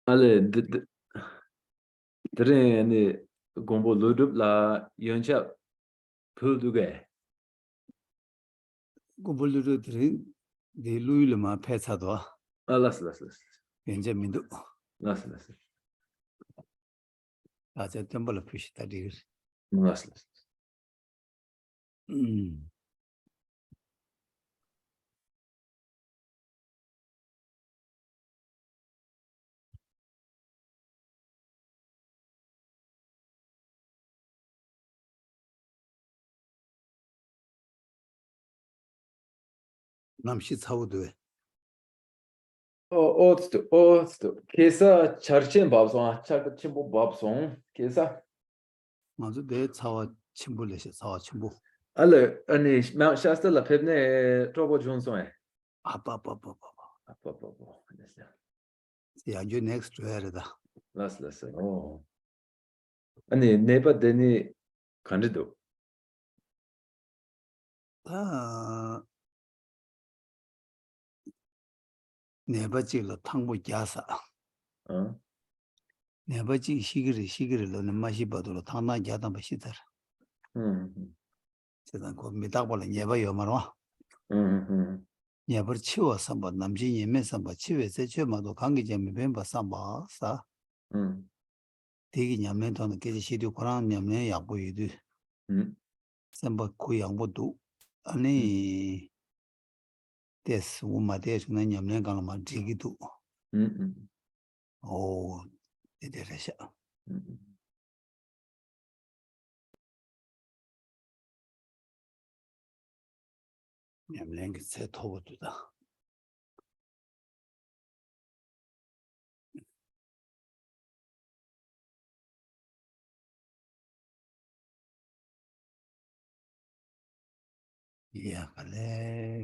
Ale dre ni gombo ludup la yoncha phulduge. Gobuluru drin de luilma petsadwa. Las. Benjamin. Las. That's a temple of fish that is. Las. Namshi Saudwe. Ostu. Kesa charchen babson, chak chimbo babson. Kesa. Mazu de Sawa Chimbulish, Sawa Chimbu. Ale, ani Mount Shasta la pebne trobo Johnson. Up. Yeah, you next to Erida. Las. Oh. Ani neighbor deni kandido. Nebaji Tango Jasa. Nebaji Shigri, and Mashibado, Tana Jadam Bashitar. Sedan ko Midabal and Yeva Yomara. Never chew samba, Namji, Mesamba, Chive, Sechemado, Kangi Jam, Bemba Samba, Sa. Taking Yamet on the Kishidi Koran, Yame Yabu. Samba Kuyang Bodu. Ani this woman there to Nanyam Ganama Jigidu. Oh, it is. Yamlang said over to the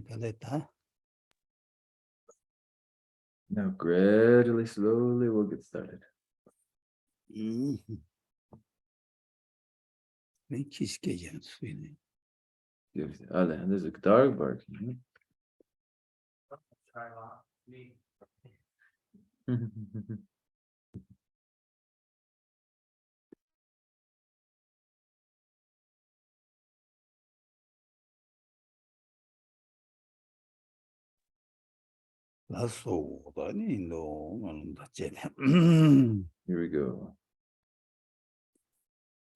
Galeta. Now gradually, slowly we'll get started. Make his cajun swinging. And there's a dog barking. That's so funny, no, Here we go.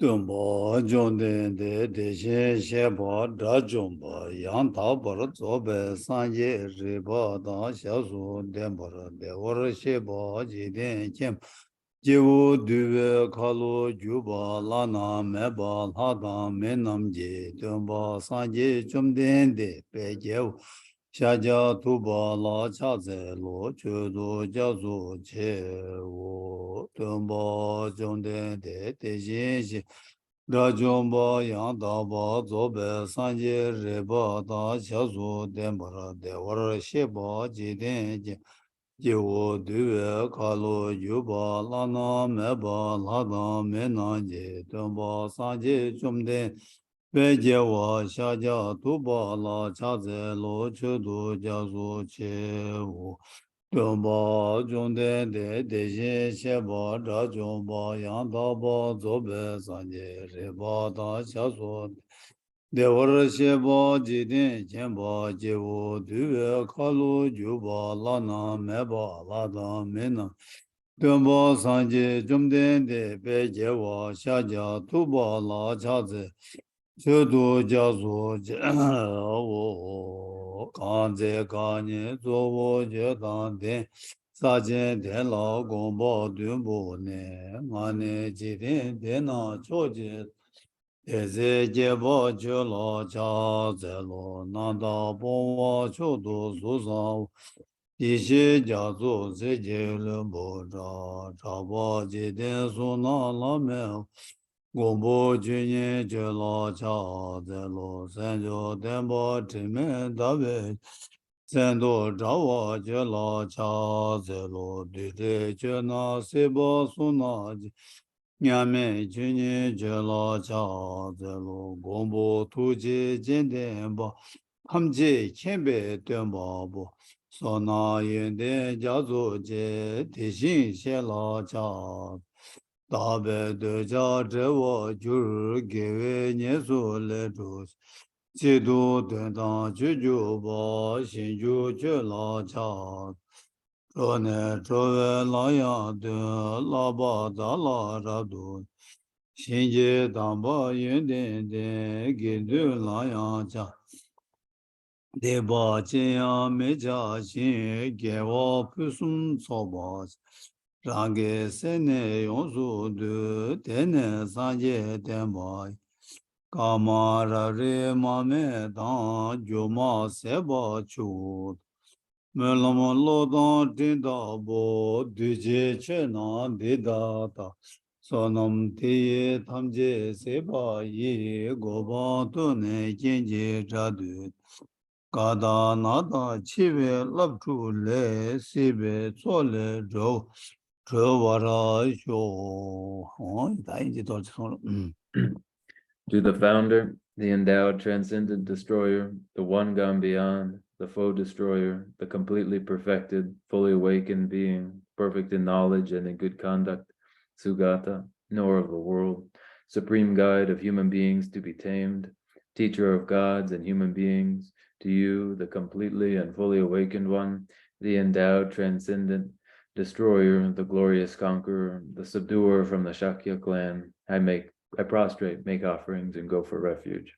Dumbo, John de Sheba, Dajumba, Yan Tabar, Zobe, Sanje, Riba, Da Shazu, Dembora, de Ora Sheba, Jiden, Kem, Jivu, Duve, Kalu, Juba, Lana, Meba, Hada, Menamji, Dumba, Sanje, Jumden de Pejev, Shaja, Tuba, La Chaze, Lo, Chudu, Jazu, Che, Dumba, John de Tejin, Rajumba, Yandaba, Zobe, Sanje, Reba, Da Shazu, Dembora, de Ora Sheba, Jiden, Jivu, Duve, Kalu, Juba, Lana, Meba, Lada, Menanje, Dumba, Sanje, Jumden, Bejewa, Shaja, Tuba, La Chaze, Lo, Chudu, Jazu, Che, Dumba, Junde, Dejin, Sheba, Rajumba, Yandaba, Zobe, Sanje, Reba, Da Shazu, Devara Sheba, Jidin, Chenmo, Jivu, Duve, Kalu, Juba, Lana, Meba, Lada, Mena, Dumba, Sanje, Jumden, Bejewa, Shaja, Tuba, La Chaze, Chudu, Jazu, Kanze, Kanye, Zobo, Jetan, Den, Sajen, Den, La, Gomba, Dumbo, Ne, Mane, Jidin, Dena, Choje, Eze, Jeba, Chula, Cha, Zelo, Nanda, Bonwa, Chudu, Susan, Ishi, Jazu, Zeje, Lumbo, Chaba, Jidin, Suna, Lame, Gombo, Junye, Jela, Cha, Zelo, Sanjo, Dembo, Time, David, Sendo, Jawa, Jela, Cha, Zelo, Dide, Jena, Seba, Suna, Nyame, Junye, Jela, Cha, Zelo, Gombo, Tuji, Jendemba, Hamje, Kembe, Demba, Sona yende jazo je tishin she la cha dabe de ja zhewo jur gewe nye su le zhu jidu den dang ju ju bo xin ju ju la cha zhuo ne zhuo we la yang de la ba da la ra du xin je dang ba yun den den ge du la yang cha Deba jaya meja xin gewa pusum soba rangi sene yonsu du tene sanje tenba kama rari mame dan juma seba chut melama lodan dinda bo duje che na dida ta sonam tiye tamje seba yi goba tu ne jenje jadu Gada nada chive labchu le sibe tsole zhou wara xio. Da yin ji do zhi song le. To the founder, the endowed transcendent destroyer, the one gone beyond, the foe destroyer, the completely perfected, fully awakened being, perfect in knowledge and in good conduct, Sugata, knower of the world, supreme guide of human beings to be tamed, teacher of gods and human beings, to you, the completely and fully awakened one, the endowed transcendent destroyer, the glorious conqueror, the subduer from the Shakya clan, I prostrate, make offerings, and go for refuge.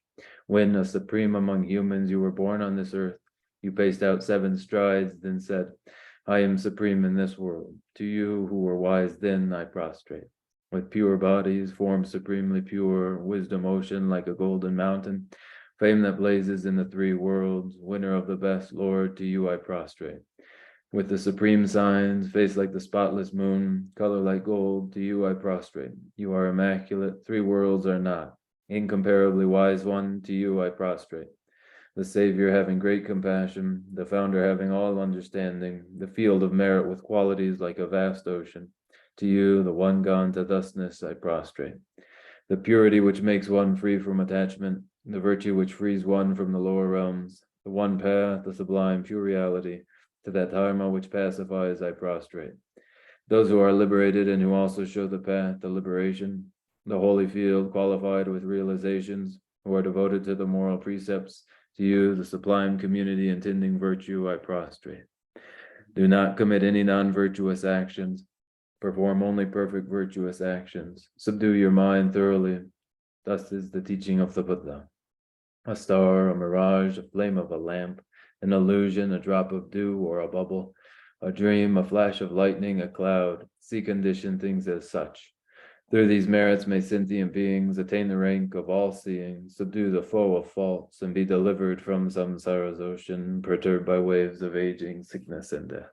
When, a supreme among humans, you were born on this earth, you paced out 7 strides, then said, I am supreme in this world. To you who were wise then, I prostrate. With pure bodies, form supremely pure, wisdom ocean like a golden mountain, fame that blazes in the 3 worlds, winner of the best, Lord, to you I prostrate. With the supreme signs, face like the spotless moon, color like gold, to you I prostrate. You are immaculate, 3 worlds are not. Incomparably wise one, to you I prostrate. The Savior having great compassion, the Founder having all understanding, the field of merit with qualities like a vast ocean. To you, the one gone to thusness, I prostrate. The purity which makes one free from attachment, the virtue which frees one from the lower realms, the one path, the sublime pure reality, to that Dharma which pacifies, I prostrate. Those who are liberated and who also show the path to liberation, the holy field qualified with realizations, who are devoted to the moral precepts, to you, the sublime community intending virtue, I prostrate. Do not commit any non-virtuous actions. Perform only perfect virtuous actions. Subdue your mind thoroughly. Thus is the teaching of the Buddha. A star, a mirage, a flame of a lamp, an illusion, a drop of dew or a bubble, a dream, a flash of lightning, a cloud. See conditioned things as such. Through these merits may sentient beings attain the rank of all-seeing, subdue the foe of faults, and be delivered from samsara's ocean, perturbed by waves of aging, sickness, and death.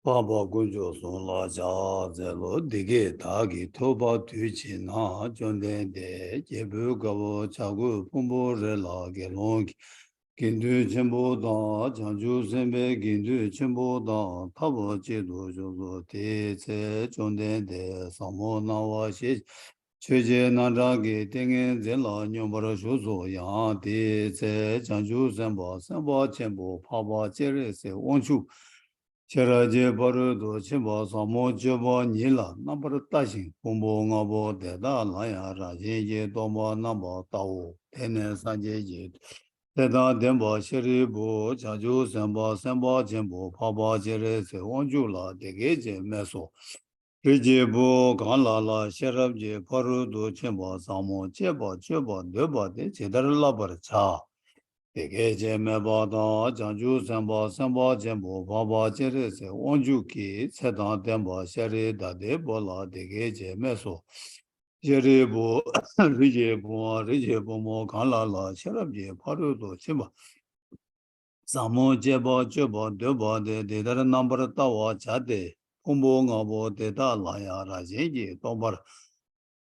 Baba Gunjo Song La Jia Zelo Dige Dagi Toba Tuchi Na Jonden De Jebu Gabo Chagu Pumbo Re La Gelong Gindu Chenpo Da Chanju Sembe Gindu Chenpo Da Tabo Jedu Jozo Te Tse Jonden De Samo Na Wa She Cheje Nandragi Tengen Zela Nyombara Shozo Yang Te Tse Chanju Semba Semba Chenpo Paba Chere Se Onchu Cheraje Barudo Chimba Samo Jeba Nila Number Tashing Pumbo Ngabo Deda Laya Raje Doma Namba Tao Tene Sanje Teda Demba Sheribu Chaju Semba Semba Jembo Papa Jere Se Onjula Degeje Meso Rijebu Ganla La Sherabje Parudo Chimba Samo Cheba Cheba Deba De Chedar Labar Cha Degeje Mebada Janju Semba Semba Jembo Baba Jerese Onjuki Sedan Demba Shere Dade Bola Degeje Meso Jerebu Rijebu Mo Kanla La Sherabje Parudo Chimba Samo Jeba Jeba Deba De Dedar Number Tawa Chade Umbo Ngabo Deda Laya Rajeji Tombar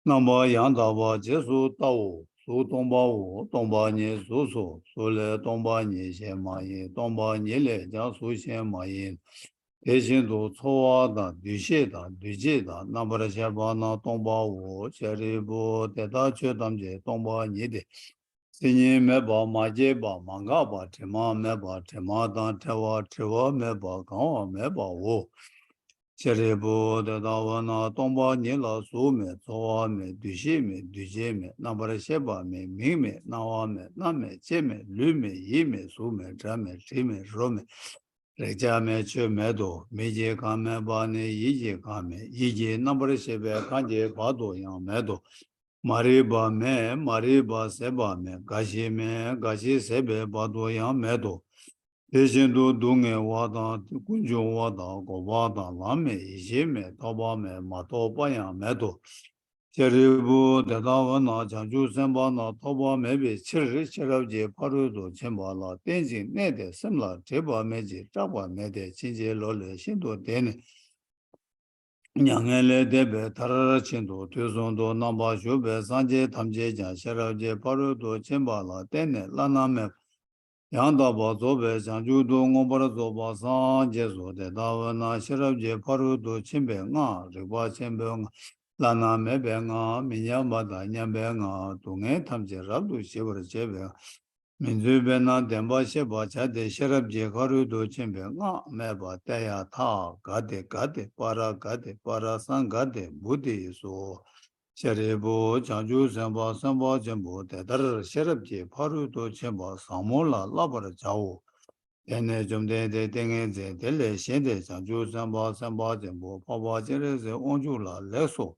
Namba Yandawa Jesu Tao Su Tongba Wu Tongba Nye Su Su Su Le Tongba Nye Xie Ma Yin Tongba Nye Le Jia Su Xie Ma Yin Deshin Du Cowa Da Du Xie Da Du Jie Da Nambara Xie Ba Na Tongba Wu Xie Ri Bu Teta Che Tam Je Tongba Nye De Sinyi meba majeba mangaba tema meba tema dan tewa tewa meba kawa meba wo. Cherebo de dawana tomba nila su me towa me dushi me duje me nabara sheba me mi me nawa me name che me lu me yi me su me tra me tri me ro me rekja me che me do me je ka me ba ne yi je ka me yi je nabara sheba kanje ba do yang me do Mariba seba me, gashi sebe bado yang medo. Deshindu dunge wada, kunjo wada, go wada, lame, ishe me, taba me, mato bayang medo. Cheribu dedawa na, chanchu semba na, taba mebe, chirabje parudo chenpa la, tenzin nede, semla, treba meji, chakwa mede, chinje lole, shinto tene. Nyangele debe tarara chinto tuzondo namba shube sanje tamje jan sharabje parudo chenpa la tenne lana me yanda ba zobe janju do ngombara zoba sanje zo de dawa na sharabje parudo chenpe nga riba chenpe nga lana me be nga minyamba da nyambe nga dunge tamje rabdu shibar chebe Minzu bena denpa sheba chade sharab je karu do chenpe nga meba taya tha gade para san gade buddhi so sharibu chanchu senpa senpa chenpo tedar sharab je karu do chenpa samola labara chao tenne chumde de tenge ze tele shende chanchu senpa chenpo papa chere se onchu la leso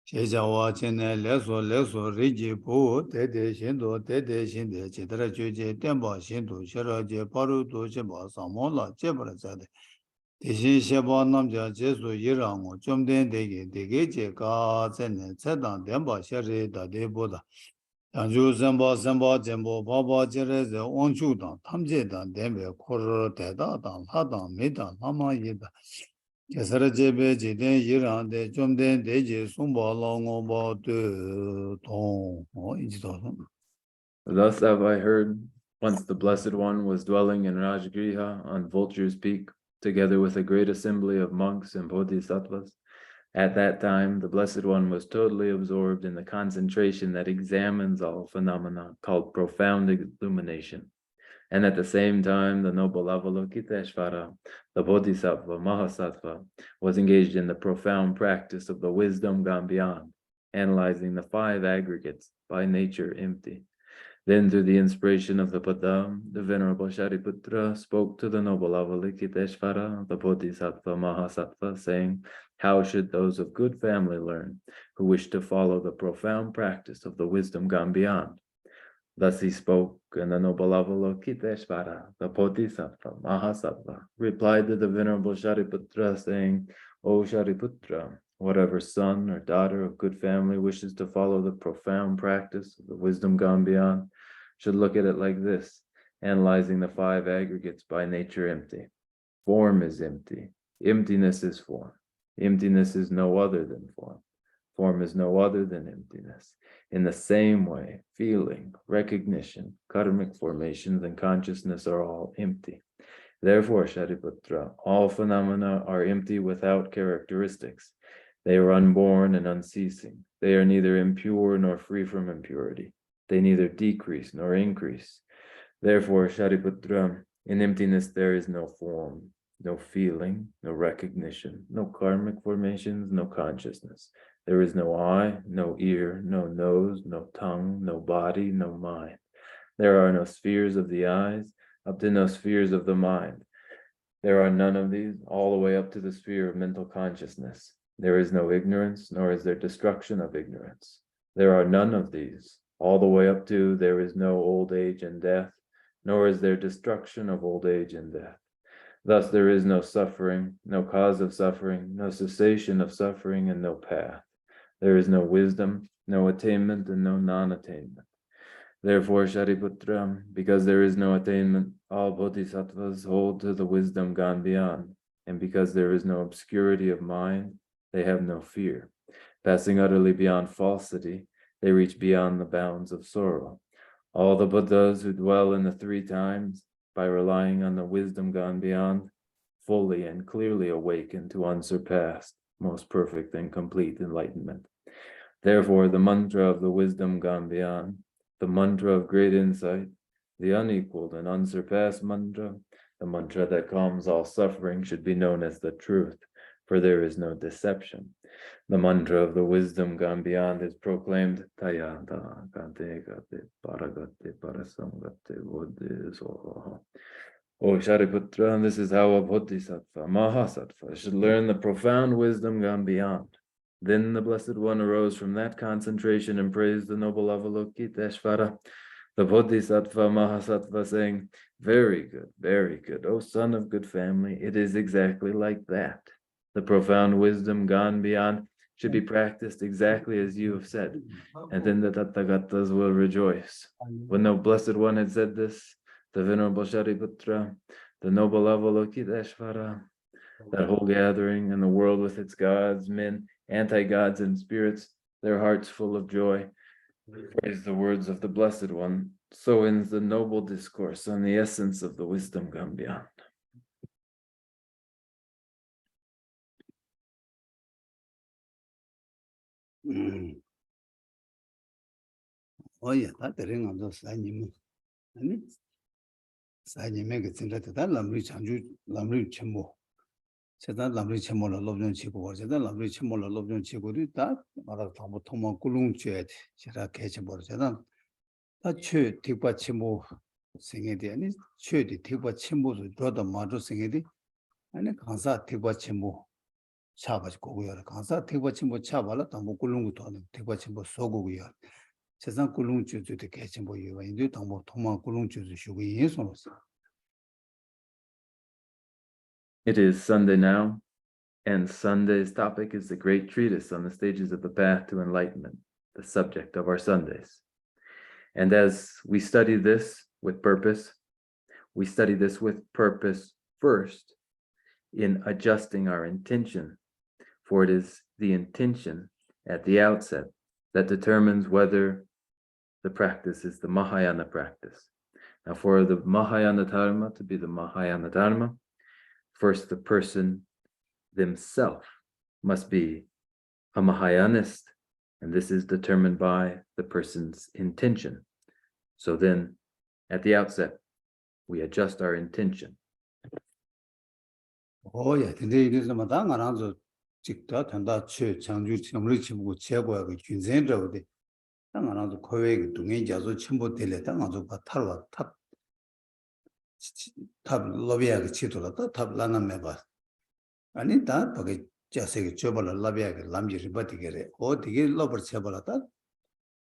Shejawa chene leso riji po tete shindo tete shinde chitara chuche tenpa shindo shiraje paru to sheba samola chebara chade. Tishin sheba namja jesu yirango chomden dege che ka chene chetan tenpa shiri dade boda. Yanju senpa jembo baba chereze onchu dan tamje dan tenpe kor teta dan ladan midan lama yida. Kesarajebe jiden yirande chomden deje sumba longoba de tong. Thus have I heard, once the Blessed One was dwelling in Rajgriha on Vulture's Peak, together with a great assembly of monks and bodhisattvas. At that time, the Blessed One was totally absorbed in the concentration that examines all phenomena, called profound illumination. And at the same time, the noble Avalokiteshvara, the Bodhisattva Mahasattva, was engaged in the profound practice of the wisdom gone beyond, analyzing the five aggregates by nature empty. Then, through the inspiration of the Padam, the Venerable Shariputra spoke to the noble Avalokiteshvara, the Bodhisattva Mahasattva, saying, "How should those of good family learn, who wish to follow the profound practice of the wisdom gone beyond?" Thus he spoke, and the noble Avalokiteshvara, the Bodhisattva Mahasattva, replied to the Venerable Shariputra, saying, "O Shariputra, whatever son or daughter of good family wishes to follow the profound practice of the wisdom gone beyond, should look at it like this, analyzing the five aggregates by nature empty. Form is empty. Emptiness is form. Emptiness is no other than form. Form is no other than emptiness. In the same way, feeling, recognition, karmic formations, and consciousness are all empty. Therefore, Shariputra, all phenomena are empty without characteristics. They are unborn and unceasing. They are neither impure nor free from impurity. They neither decrease nor increase. Therefore, Shariputra, in emptiness there is no form, no feeling, no recognition, no karmic formations, no consciousness. There is no eye, no ear, no nose, no tongue, no body, no mind. There are no spheres of the eyes, up to no spheres of the mind. There are none of these, all the way up to the sphere of mental consciousness. There is no ignorance, nor is there destruction of ignorance. There are none of these, all the way up to there is no old age and death, nor is there destruction of old age and death. Thus there is no suffering, no cause of suffering, no cessation of suffering, and no path. There is no wisdom, no attainment, and no non-attainment. Therefore, Shariputra, because there is no attainment, all bodhisattvas hold to the wisdom gone beyond, and because there is no obscurity of mind, they have no fear. Passing utterly beyond falsity, they reach beyond the bounds of sorrow. All the Buddhas who dwell in the three times, by relying on the wisdom gone beyond, fully and clearly awaken to unsurpassed, most perfect and complete enlightenment. Therefore, the mantra of the wisdom gone beyond, the mantra of great insight, the unequaled and unsurpassed mantra, the mantra that calms all suffering, should be known as the truth, for there is no deception. The mantra of the wisdom gone beyond is proclaimed Tayanta Kante Gate Paragate Parasangate Bodhisattva. O Shariputra, and this is how a Bodhisattva, Mahasattva, should learn the profound wisdom gone beyond. Then the Blessed One arose from that concentration and praised the noble Avalokiteshvara, the Bodhisattva Mahasattva, saying, very good, O son of good family, it is exactly like that. The profound wisdom gone beyond should be practiced exactly as you have said, and then the Tathagatas will rejoice. When the Blessed One had said this, the Venerable Shariputra, the noble Avalokiteshvara, that whole gathering and the world with its gods, men, anti-gods, and spirits, their hearts full of joy, praise the words of the Blessed One. So ends the noble discourse on the essence of the wisdom gone beyond. Oh yeah, that the ring on those animals. And it's make it in that Lamrim Chanju, Lamrim Chenmo. Said that Lamrim Chenmo Lobjon Chico, said that Lamrim Chenmo Lobjon Chico did that, or Toma Kulung Chet, Chera Ketchable, said that church, Tipa Chimo singing it, and it's church, Tipa Chimbo to draw the Madu singing it, and a Kansa Tipa Chimbo. Chabas Goya, Kansa Tipa Chimbo Chabala, Tamu Kulung Tony, Tipa Chimbo Sogoya. 세상 꿀lun주도 개체 보이고 인도 당보 통마 꿀lun주도 쉬고 예소로서. It is Sunday now, and Sunday's topic is the great treatise on the stages of the path to enlightenment, the subject of our Sundays. And as we study this with purpose, we study this with purpose first in adjusting our intention, for it is the intention at the outset that determines whether the practice is the Mahayana practice. Now, for the Mahayana Dharma to be the Mahayana Dharma, first the person themselves must be a Mahayanist, and this is determined by the person's intention. So then, at the outset, we adjust our intention. Oh yeah, 근데 이래서 마당 안 하죠. 직다 단다 최 장주 점을 치고 제거하고 균생적으로 당 하나도 거액 동행 자소 첨부 될래 당 아주 바탈와 탑 러비아가 치도라다 탑 라나메 봐. 아니 다 거기 자세히 줘발 러비아가 남지를 버티게래. 어디게 러버 쳐발았다.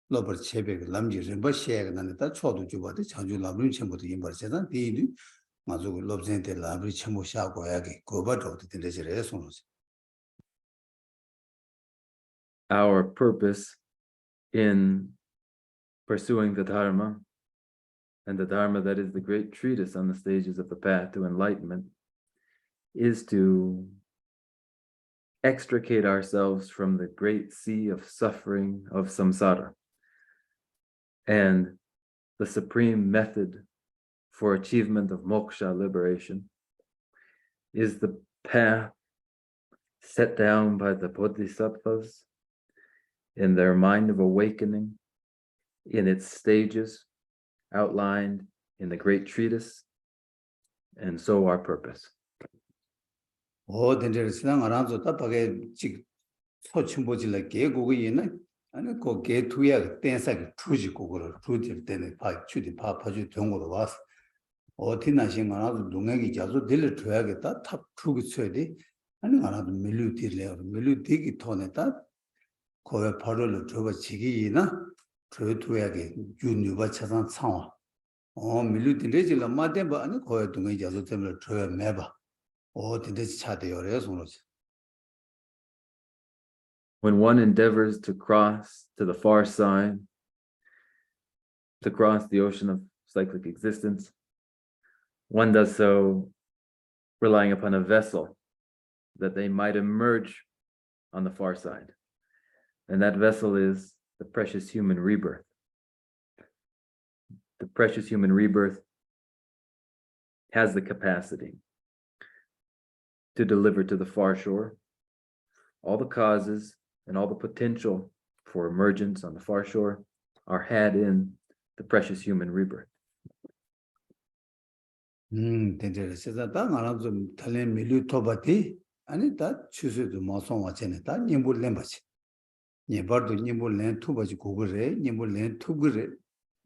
러버 체백을 남지를 버시에가 나는다 초도 주바데 장주 남림 첨부도 임벌세단 디디 아주 러브센테 라브리 첨부 샤고야게 고바도 된데지래 손으로. Our purpose in pursuing the Dharma, and the Dharma that is the great treatise on the stages of the path to enlightenment, is to extricate ourselves from the great sea of suffering of samsara. And the supreme method for achievement of moksha, liberation, is the path set down by the bodhisattvas in their mind of awakening, in its stages outlined in the great treatise, and so our purpose. 오, 된대로 신앙 알아서 답하게 직 소침보질라 개고기에나 아니 그 개투야 댄사기 투지 고거를 투질 때는 파 추디 파파주 동으로 와서 어디나신 거나도 농액이 자주 들려 줘야겠다 탑 투기 쳐야 돼 아니 하나도 밀루디래요 밀루디기 톤에다 거에 바로를 줘봐 지기나 그투야게 윤유바 차상 상화 밀루디래질라 마데바 아니 거에 동액이 자주 때문에 줘야 매봐 When one endeavors to cross to the far side, to cross the ocean of cyclic existence, one does so relying upon a vessel that they might emerge on the far side. And that vessel is the precious human rebirth. The precious human rebirth has the capacity to deliver to the far shore all the causes and all the potential for emergence on the far shore are had in the precious human rebirth. 된대로 세상 다 나랑 좀 달래 밀류 토바티 아니 다 추수도 마송 와체네 다 님불 렘바치 님버도 님불 렘 투바지 고그래 님불 렘 투그래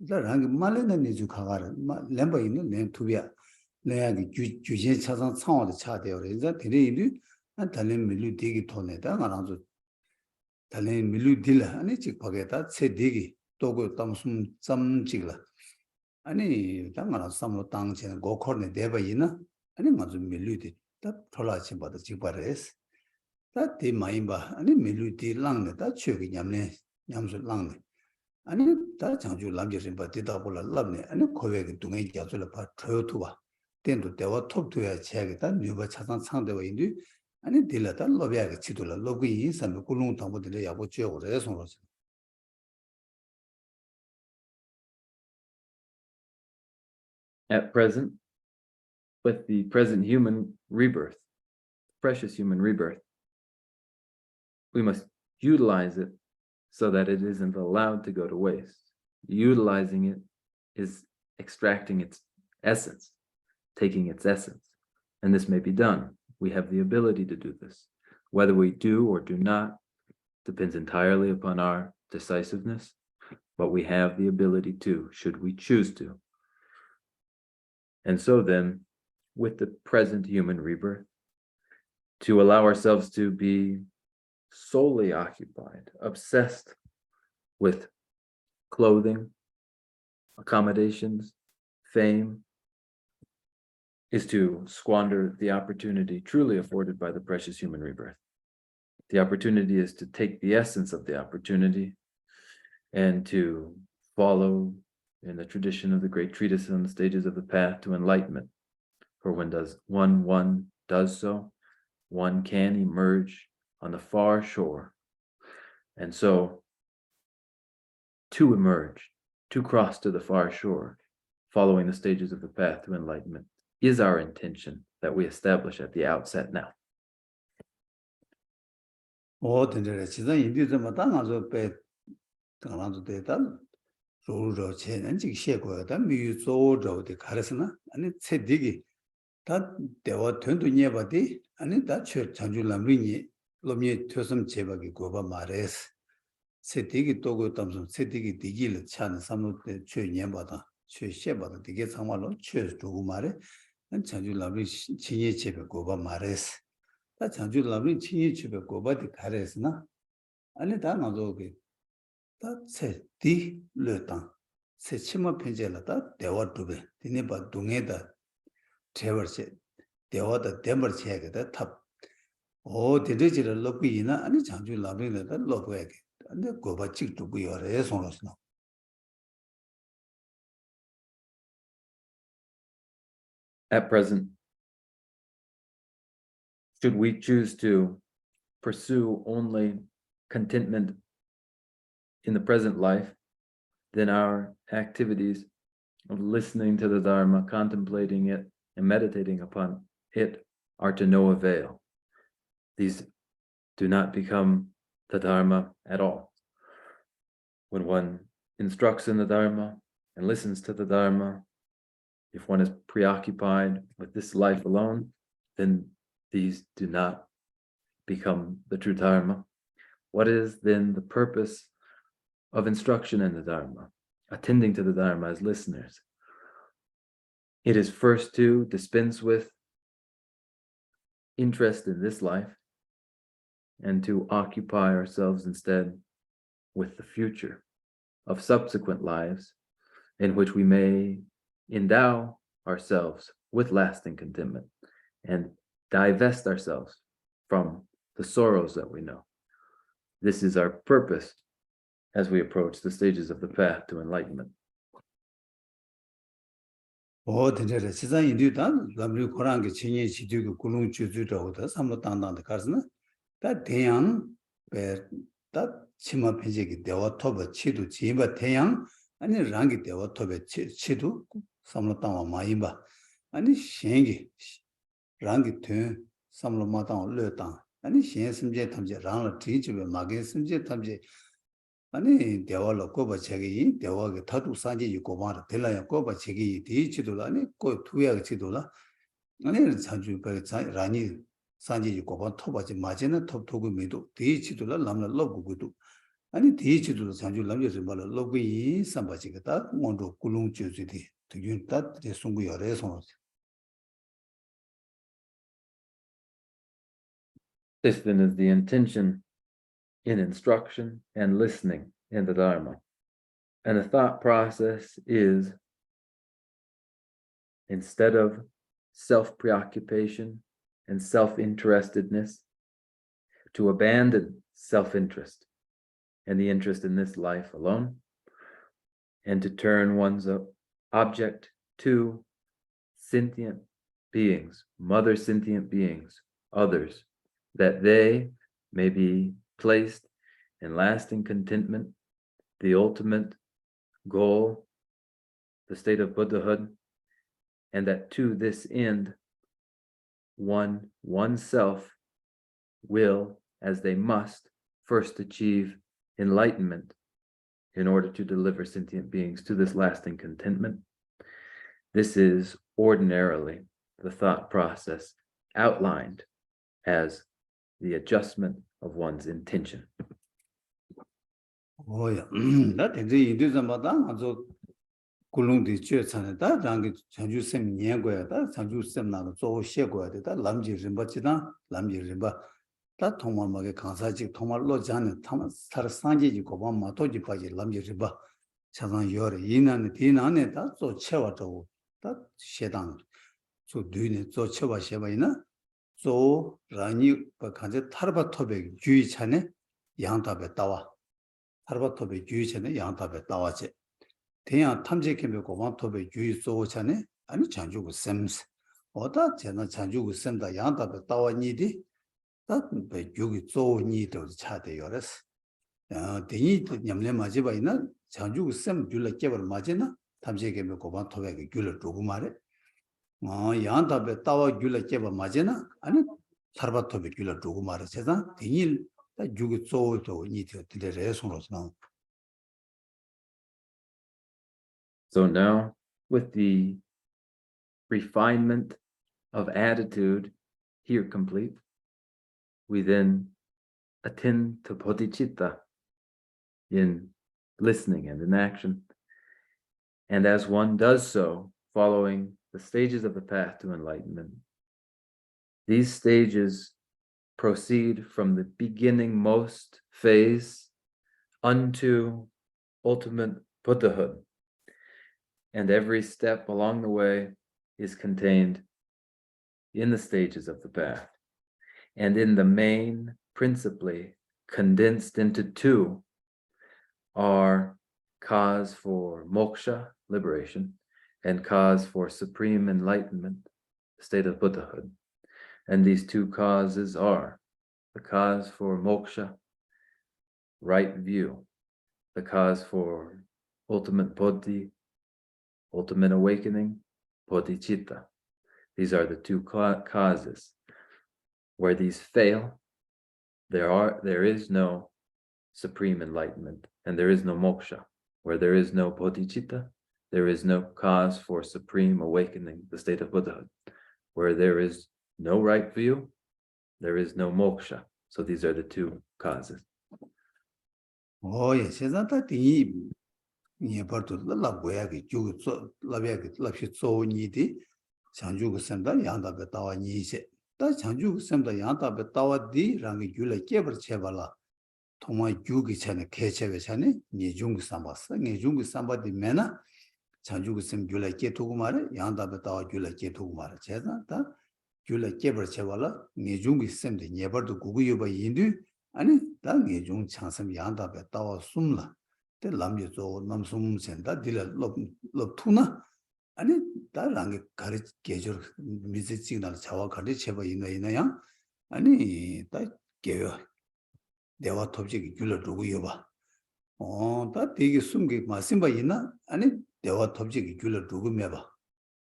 다랑 말레는 니주 가가라 렘바 있는 렘 투비야 내가 주제 차상 상황도 차대요 그래서 데리리 안 달래 밀류 되기 토네다 나랑 좀 달래 밀류 딜 아니 직 거기다 세디기 또고 담숨 짬직라 아니 당가나 삼로 당체는 고코네 대바이나 아니 맞아 밀류디 다 돌아치 받아 지바레스 다 디마임바 아니 밀류디 랑네 다 추기 냠네 냠수 랑네 아니 다 장주 람제신 바 디다볼라 랍네 아니 코베게 둥에 자줄라 바 트요투바 텐도 대와 톱투야 체게다 뉴바 차상 상대와 인디 아니 딜라다 로비아게 치돌라 로그이 인삼 꿀롱 당보들 야보 쥐어오래 손로서 At present, with the present human rebirth, precious human rebirth, we must utilize it so that it isn't allowed to go to waste. Utilizing it is extracting its essence, taking its essence. And this may be done. We have the ability to do this. Whether we do or do not depends entirely upon our decisiveness, but we have the ability to, should we choose to. And so then, with the present human rebirth, to allow ourselves to be solely occupied, obsessed with clothing, accommodations, fame, is to squander the opportunity truly afforded by the precious human rebirth. The opportunity is to take the essence of the opportunity and to follow in the tradition of the great treatise on the stages of the path to enlightenment. For when one does so, one can emerge on the far shore. And so, to emerge, to cross to the far shore, following the stages of the path to enlightenment, is our intention that we establish at the outset now. 된대로 지금 인디즈만 당아서 배 당아서 되다 로로 체는 지 시고다 미유조로데 가르스나 아니 세디기 다 대와 된도 녀바디 아니 다 장주 람리니 로미에 тө섬 제박이 고바 마레스 세디기 또고 담선 세디기 디기를 차는 삼로때 최년바다 최셰바다 되게 상말로 최주고 말에 장주 람리 진예 제박 고바 마레스 다 장주 람리 진예 제박 고바디 가레스나 아니 다 나도게 다 세디 르당 세치마 편제라다 대화 두배 디네바 동에다 제버세 대화다 데머체게다 탑 디르지를 놓기나 아니 장주 라빈에다 놓고야게 근데 고바 찍도 부여래 손으로서 At present, should we choose to pursue only contentment in the present life, then our activities of listening to the Dharma, contemplating it, and meditating upon it are to no avail. These do not become the Dharma at all. When one instructs in the Dharma and listens to the Dharma, if one is preoccupied with this life alone, then these do not become the true Dharma. What is then the purpose of instruction in the Dharma, attending to the Dharma as listeners? It is first to dispense with interest in this life and to occupy ourselves instead with the future of subsequent lives in which we may endow ourselves with lasting contentment and divest ourselves from the sorrows that we know. This is our purpose as we approach the stages of the path to enlightenment. 된대로 세상 인디다 람리 고랑게 진예 지두고 굴롱 주주도다 삼로 당당데 가르스나 다 대양 배다 치마 편제기 대화 토버 치도 지바 대양 아니 랑기 대화 토베 치도 삼로 당와 마이바 아니 신기 랑기 되 삼로 마당 르당 아니 신 심제 탐제 랑을 뒤집에 마게 심제 탐제 아니 대화로 거버 책이 대화가 타도 산지 있고 말아 될라야 거버 책이 뒤치도라 아니 그 두야 지도라 아니 자주 그 라니 산지 있고 봐 토바지 맞이는 톱토고 미도 뒤치도라 남나 로고도 아니 뒤치도라 자주 남겨서 말아 로고이 삼바지가 뭔도 꿀웅 주지디 되게 다 송구 열에서 This then is the intention in instruction and listening in the Dharma. And the thought process is, instead of self-preoccupation and self-interestedness, to abandon self-interest and the interest in this life alone, and to turn one's object to sentient beings, mother sentient beings, others, that they may be placed in lasting contentment, the ultimate goal, the state of Buddhahood, and that to this end, oneself will, as they must, first achieve enlightenment in order to deliver sentient beings to this lasting contentment. This is ordinarily the thought process outlined as the adjustment of one's intention. Oh yeah, that is the Indizamada, also Kulungi Church and that Rangi Chanju Sem Niagoya, that Chanju Sem Nano, so Shegoya, that Lamji Rimbachida, Lamji Rimba, that Toma Mage Kansaji, Toma Lojan, Thomas Tarsanji, Koban Matoji Paji, Lamji Riba, Chazan Yori, Yinan, Tinane, that so Chewato, that Shedan, so doing it, so Chewa Shevaina, so Rani Bakanje Tarba Tobe, Jui Chane, Yantabe Tawa. 하르바토베 주의체는 양답에 나와지. 대양 탐지캠에 고만토베 주의 소차네 아니 장주고 셈스. 어다 제는 장주고 셈다 양답에 나와니디. 다베 주기 소니도 차대요레스. 대이 냠내 맞이 바이나 장주고 셈 줄라 깨버 맞이나 탐지캠에 고만토베 줄을 두고 말해. 양답에 나와 줄라 깨버 맞이나 아니 하르바토베 줄을 두고 말해. 제가 대일 So now, with the refinement of attitude here complete, we then attend to bodhicitta in listening and in action. And as one does so, following the stages of the path to enlightenment, these stages proceed from the beginning most phase unto ultimate Buddhahood. And every step along the way is contained in the stages of the path. And in the main, principally condensed into two, are cause for moksha, liberation, and cause for supreme enlightenment, the state of Buddhahood. And these two causes are the cause for moksha, right view, the cause for ultimate bodhi, ultimate awakening, bodhicitta. These are the two causes. Where these fail, there is no supreme enlightenment, and there is no moksha. Where there is no bodhicitta, there is no cause for supreme awakening, the state of Buddhahood. Where there is no right view, there is no moksha. So these are the two causes. Oh yes, that the part of the Labuaki, Jugo, Labiaki, Lapito Nidi, Sanjugo Senda, Yanda Betawa Nise. That Sanjugo Senda Yanda Betawa di Rangi Jula Keber Chevala, Toma Jugi Chane Kechevechane, Nijung Sambas, Nijung Samba di Mena, Sanjugo Sem Jula Ketugumare, Yanda Betawa Jula Ketugumare, Chesa. Jula Keber Chevala, Nijung Sem the Never to Guguba Indu, and then Nijung Chansam Yanda Betawa Sumla, the Lamjuzo, Namsum Senda, Dilla Loptuna, and that Lang Courage Gajor visit signal Chawa Kadicheva in the Inayang, and that gave Deva Topjik Jula Duguba. Oh, that big Sumgi Masimba Ina, and Deva Topjik Jula Dugumeva.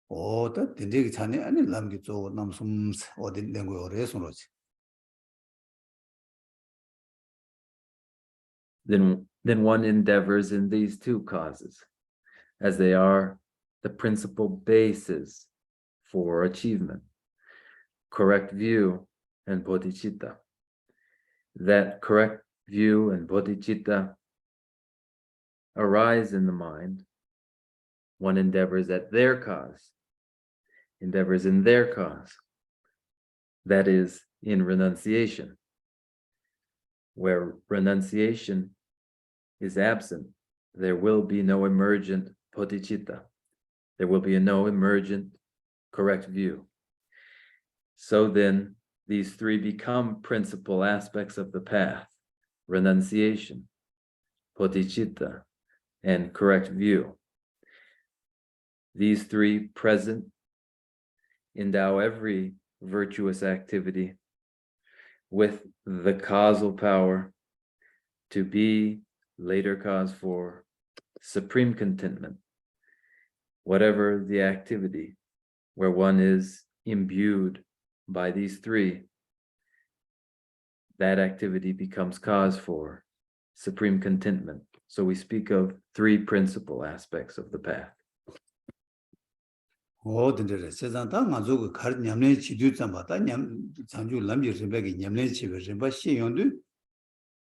Oh, that the Chane and Lamgito Namsums or the Lango Resonos. Then then one endeavors in these two causes, as they are the principal bases for achievement: correct view and bodhicitta. That correct view and bodhicitta arise in the mind. One endeavors at their cause, endeavors in their cause. That is in renunciation. Where renunciation is absent, there will be no emergent bodhicitta. There will be no emergent correct view. So then, these three become principal aspects of the path: renunciation, bodhicitta, and correct view. These three present endow every virtuous activity with the causal power to be later cause for supreme contentment. Whatever the activity where one is imbued by these three, that activity becomes cause for supreme contentment. So we speak of three principal aspects of the path. 어딘데 세상다 가지고 가르 냠내 지도 잠바다 냠 장주 람지 림백이 냠내 집에 림바 시용도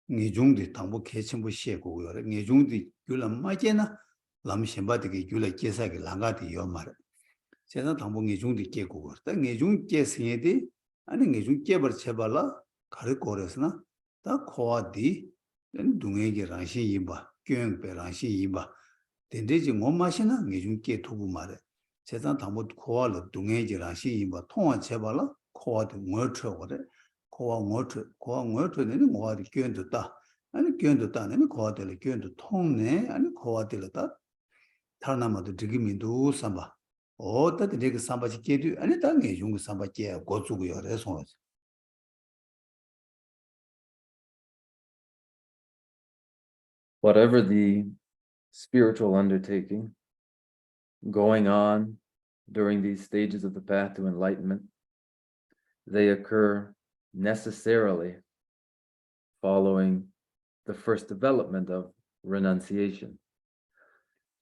니중디 당부 개침부 시고요. 니중디 귤라 마제나 람심바디게 귤라 계사게 랑가디 요말. 세상 당부 니중디 깨고 다 니중 깨생에디 아니 니중 깨버 쳐발라 가르 고려스나 다 코아디 둥에게 랑시 이바 꽹베 랑시 이바 덴데지 못 마시나 니중 깨 두고 말해. 세상 당부 코아로 둥에지 랑시 이바 통화 쳐발라 코아디 뭐 쳐거래. 고와 뭐트는 뭐하디 견도다 아니 견도다는 고와들 견도 통네 아니 고와들다 타나마도 지금인도 삼바 어떻게 되게 삼바지 깨도 아니 당에 용 삼바께 고주고요 그래서 Whatever the spiritual undertaking going on during these stages of the path to enlightenment, they occur necessarily following the first development of renunciation.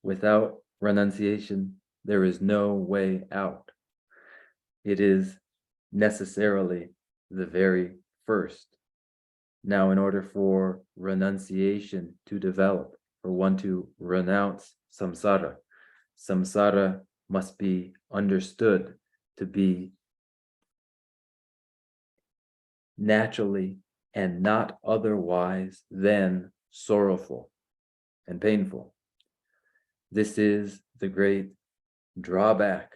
Without renunciation, there is no way out. It is necessarily the very first. Now, in order for renunciation to develop, for one to renounce samsara, samsara must be understood to be naturally and not otherwise than sorrowful and painful. This is the great drawback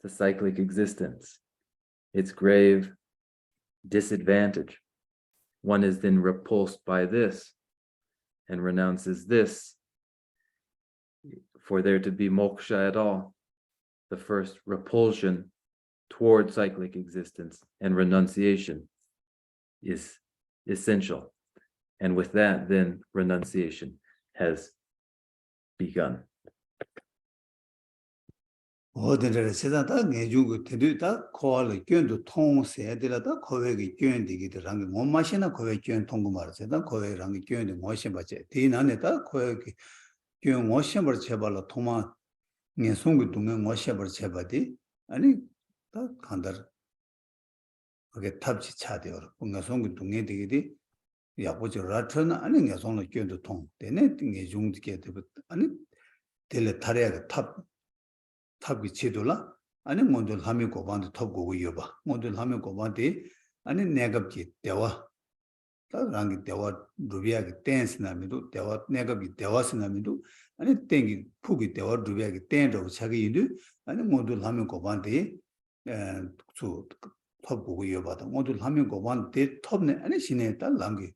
to cyclic existence, its grave disadvantage. One is then repulsed by this and renounces this. For there to be moksha at all, the first repulsion toward cyclic existence and renunciation is essential. And with that, then renunciation has begun. 어딘데 세상다 내주고 되다 코알의 견도 통세들다 코웨기 견디기들랑 못 마시나 코웨 견 통고 말세다 코웨랑 견도 못 셔바제 디나네다 코웨기 견 못 셔버 제발로 통마 네 송구 동에 못 셔버 제바디 아니 다 간다 그게 탑지 차대요 뭔가 송구 동에 되기디 야보죠 라트나 아니 네 송로 견도 통 되네 네 중디게 되고 아니 델레 타레가 탑이 치돌라 아니 모듈 하미 고반도 탑고 이어봐 모듈 하미 고반데 아니 내갑기 대화 다랑기 대화 루비아기 댄스나미도 대화 내갑기 대화스나미도 아니 땡기 푸기 대화 루비아기 댄도 자기 인도 아니 모듈 하미 고반데 저 탑고 이어봐다 모듈 하미 고반데 탑네 아니 신에 딸랑기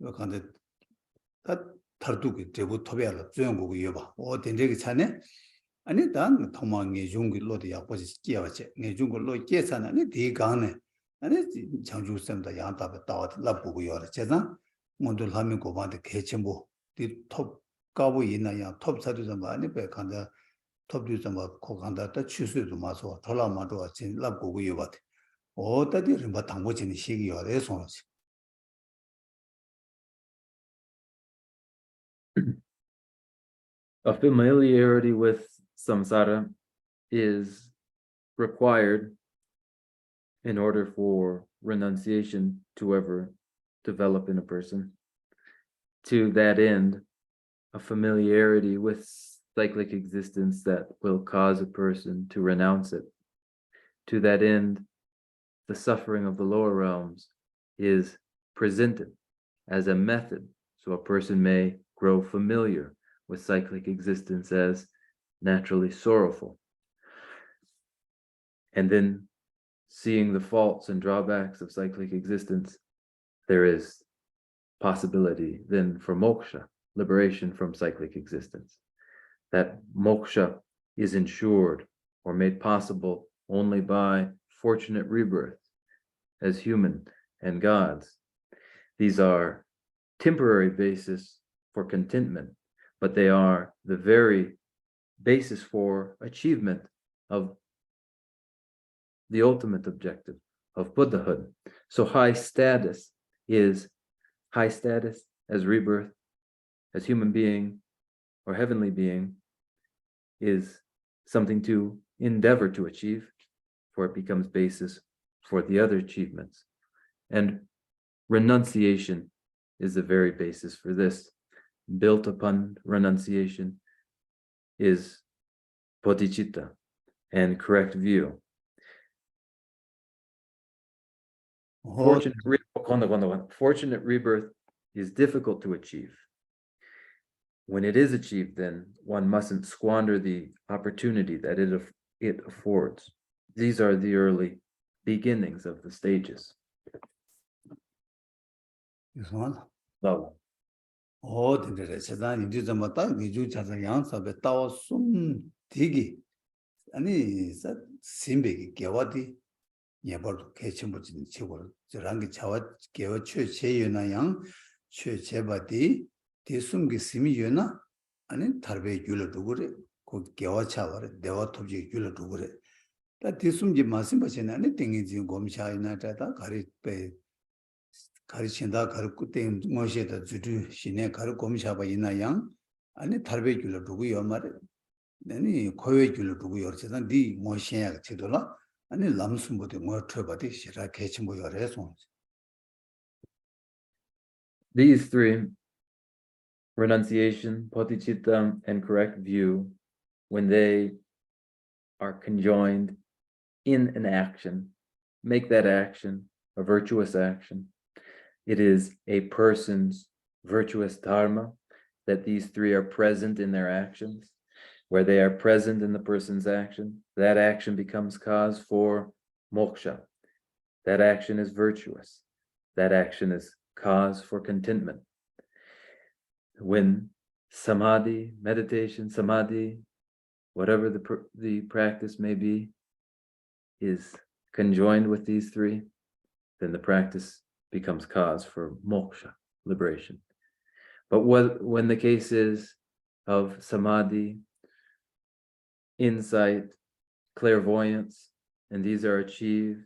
요간데 다 타르두기 제부 탑이야 조용고 이어봐 된데기 차네 아니 단 도망이 중글로도 약보지 끼어지 내 중글로 계산하니 대강네 아니 장주선다 양답에 따와 라보고요 제가 모두 하면 고반데 개체모 뒤톱 까고 있나야 톱 사도 좀 많이 배 간다 톱도 좀 고 간다 또 취수도 마서 돌아마도 진 라보고요 봐 어디들 뭐 당보지는 시기요 그래서 A familiarity with samsara is required in order for renunciation to ever develop in a person. To that end, a familiarity with cyclic existence that will cause a person to renounce it. To that end, the suffering of the lower realms is presented as a method, so a person may grow familiar with cyclic existence as naturally sorrowful. And then, seeing the faults and drawbacks of cyclic existence, there is possibility then for moksha, liberation from cyclic existence. That moksha is ensured or made possible only by fortunate rebirth as human and gods. These are temporary basis for contentment, but they are the very basis for achievement of the ultimate objective of Buddhahood. So high status as rebirth, as human being or heavenly being, is something to endeavor to achieve, for it becomes basis for the other achievements. And renunciation is the very basis for this. Built upon renunciation is bodhicitta and correct view. Fortunate rebirth is difficult to achieve. When it is achieved, then one mustn't squander the opportunity that it affords. These are the early beginnings of the stages. Level. 예벌 개침부진 치고 저랑기 자와 개와 최체유나 양 최제바디 대숨기 심이유나 아니 달베 줄을 두고래 그 개와 차와래 대와 톱지 줄을 두고래 다 대숨지 말씀 받지는 아니 땡이지 곰샤이나 자다 가리베 가리친다 가르고 땡 뭐시다 주주 신에 가르 곰샤바 이나 양 아니 달베 줄을 두고요 말에 아니 코웨 줄을 두고요 저는 네 뭐시야 치도라 아니 람숨보다 뭐 트바디 시라 개침보 요래서 These three, renunciation, bodhicitta, and correct view, when they are conjoined in an action, make that action a virtuous action. It is a person's virtuous dharma that these three are present in their actions. Where they are present in the person's action, that action becomes cause for moksha. That action is virtuous. That action is cause for contentment. When samadhi, meditation, samadhi, whatever the practice may be, is conjoined with these three, then the practice becomes cause for moksha, liberation. But when the case is of samadhi, insight, clairvoyance, and these are achieved,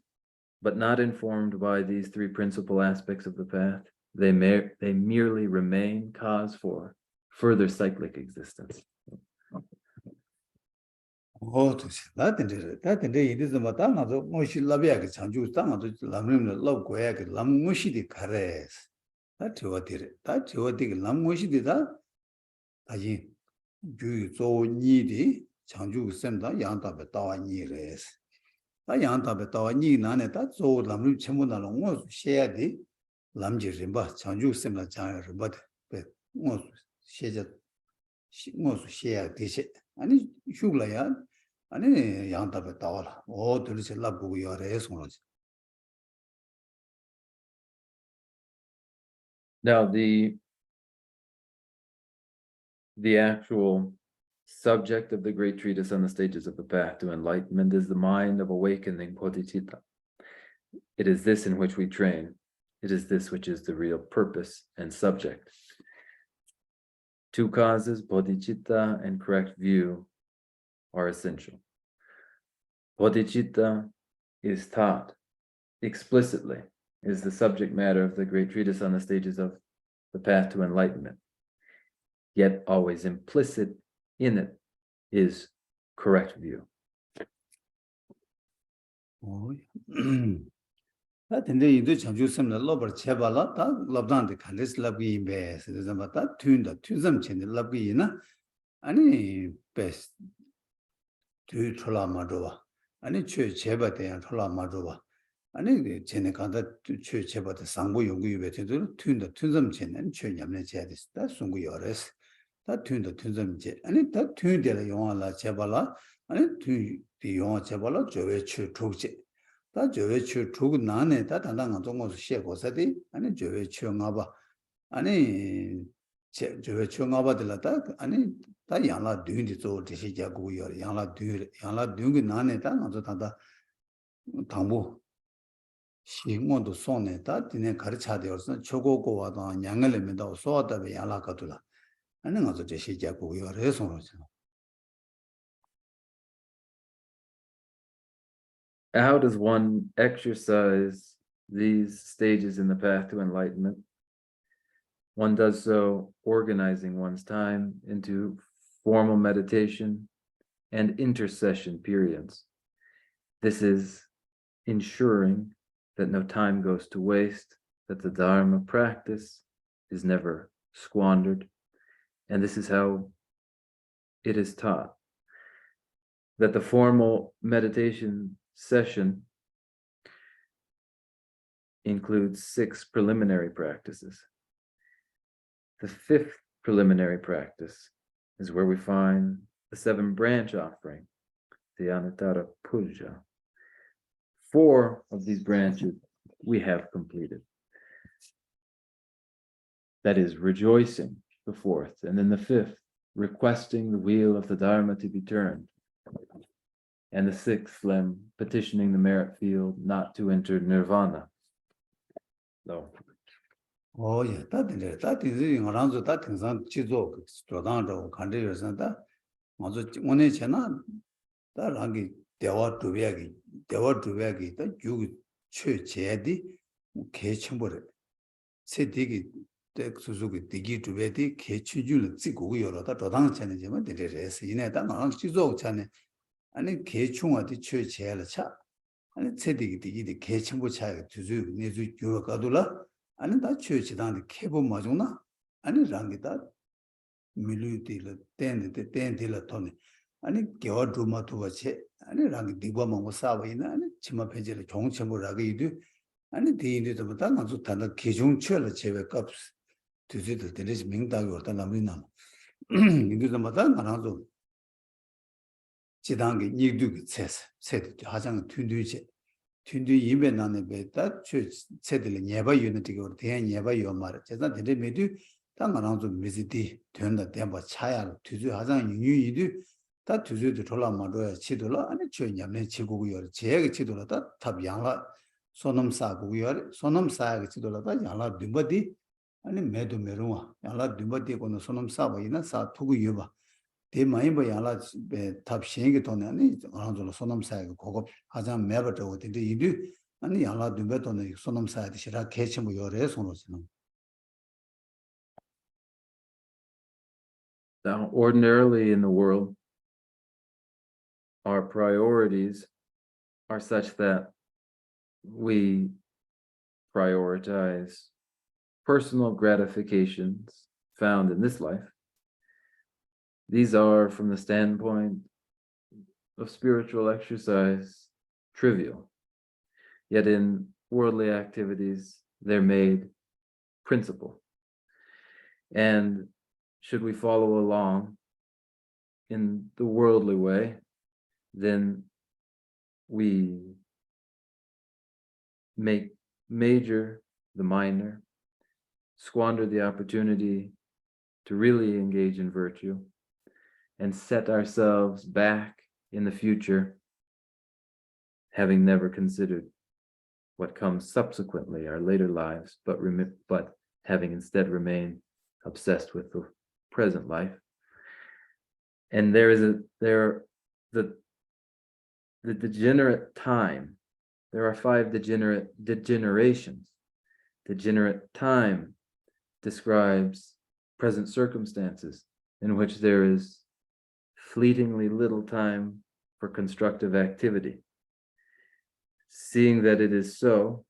but not informed by these three principal aspects of the path, they merely remain cause for further cyclic existence. 어, 다든데 이리서 마다 나도 뭐시 라비아게 장주 땅아도 람림을 러고야 그 람무시디 가레스 다 저어디게 람무시디다 다지 주조니디 장주 셈다 양답에 따와니레스 다 양답에 따와니 나네 다 조 람림 전부 나는 뭐 셰야디 람지 림바 장주 셈다 장을 뭐 셰자 뭐 셰야 디세 아니 슈글라야 아니 양답에 따와라 오 들으실 라보고 요래 손으로지. Now the actual subject of the great treatise on the stages of the path to enlightenment is the mind of awakening, bodhicitta. It is this in which we train. It is this which is the real purpose and subject. Two causes, bodhicitta and correct view, are essential. Bodhicitta is taught explicitly, is the subject matter of the great treatise on the stages of the path to enlightenment, yet always implicit in it is correct view. Oh, 다 근데 이도 장주섬나 로버 제발라 다 럽단데 칼레스 럽기 베스 그래서 튠다 튠섬 첸데 럽기나 아니 베스 튠 촐라마도와 아니 최 제바대야 촐라마도와 아니 쟤네 간다 최 제바대 상부 연구 베테도 튠다 튠섬 첸는 최 냠네 제데스다 송구 요레스 다 튠다 튠섬 제 아니 다 튠데라 용알라 제발라 아니 튠디 용아 제발라 저외 최 톡제 다 저외 추 두고 나네 다 단단한 동거서 시고서디 아니 저외 추가봐 아니 저외 추가봐들다 아니 다 양라 뒤인지 저 대시 자고요 양라 뒤게 나네 다 먼저 다다 당부 시행원도 손에 다 디네 가르쳐 되어서 초고고 와도 양을면도 소하다be 양라 가둘라 아니 먼저 대시 자고요 그래서 How does one exercise these stages in the path to enlightenment? One does so organizing one's time into formal meditation and intercession periods. This is ensuring that no time goes to waste, that the Dharma practice is never squandered. And this is how it is taught. That the formal meditation session includes 6 preliminary practices. The 5th preliminary practice is where we find the 7 branch offering, the Anuttara Puja. 4 of these branches we have completed. That is rejoicing, the 4th, and then the 5th, requesting the wheel of the Dharma to be turned. And the 6th limb, petitioning the merit field not to enter nirvana. No. Oh yeah, that is around that things on Chizo, Strodando, country or something. Also, one is Chena, that Rangi, Dewa to Vagi, that you church, Eddie, Kachimbo. Say Digi, take Suzuki, Digi to Vedi, Kachu, Zigu, or that Rodan challenge, the rest in it, and on Chizo channel. And then Kachung at the church, Cha. And it's said the Kachimbo child to Zu, Nizu, Yurakadula. 아니 다 church단 케보 마주나 아니 랑기다 밀루티를 땡딜 토네 아니 겨드마도 같이 아니 랑기 디바만 사바이나 아니 치마 페이지를 종첨을 이도 아니 디인도 다 나도 단다 기중철을 제외값 두지도 되지 명당이 왔다 남이나 인도도 마다 나라도 지단계 니도 세트 하장 튠두지 튠두 이베 나네 베다 세들 예바 유니티고 대한 예바 요말 제가 데데 메두 당가랑도 미지디 된다 대바 차야 두주 하장 유유이도 다 두주도 돌아마도야 치돌라 아니 저냠네 치고고요 제가 치돌라다 탑양라 소놈사고요 소놈사가 치돌라다 양라 듬바디 아니 메도 메롱아 양라 듬바디 고노 소놈사바이나 사 투고 요바 대 많이 봐 양라 탑 신기 돈에 아니 어느정도 소놈사가 고급 하장 매버도 어딘데 이도 아니 양라 듬바도네 소놈사야 시라 개침고 요래 손으로는. Now, ordinarily in the world, our priorities are such that we prioritize personal gratifications found in this life. These are, from the standpoint of spiritual exercise, trivial. Yet in worldly activities, they're made principal. And should we follow along in the worldly way, then we make major the minor, squander the opportunity to really engage in virtue, and set ourselves back in the future, having never considered what comes subsequently, our later lives, but having instead remained obsessed with the present life. And the degenerate time. There are 5 degenerations. Degenerate time describes present circumstances in which there is fleetingly little time for constructive activity. Seeing that it is so,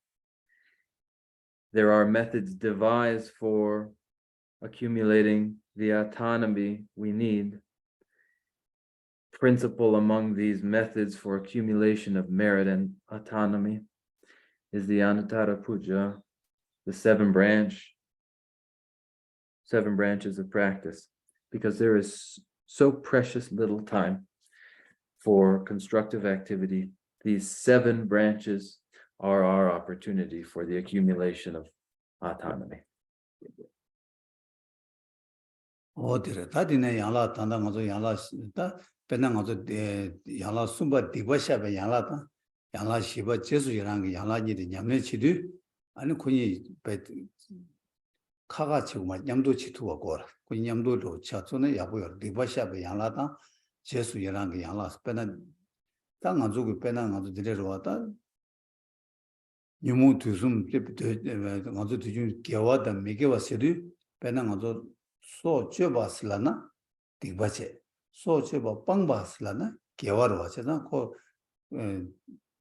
there are methods devised for accumulating the autonomy we need. Principal among these methods for accumulation of merit and autonomy is the Anuttara Puja, the seven branches of practice, because there is so precious little time for constructive activity. These seven branches are our opportunity for the accumulation of autonomy. 어디래 다디네 양라 단다 가서 양라 다 배낭 가서 양라 숨바 디버샤베 양라다 양라 시바 제수이랑 게 양라니데 냠네치도 아니 군이 배 카가 지고만 냠도 치투가 거라 군 냠도로 차촌에 야보여 디버샤베 양라다 제수이랑 게 양라 배낭 땅 안주고 배낭 가서 데려러 왔다 유무 두숨 가서 두준 개와다 메게 왔어도 배낭 가서 소 쥐바슬라나 디바체 소 쥐바 빵바슬라나 개와로 와잖아 고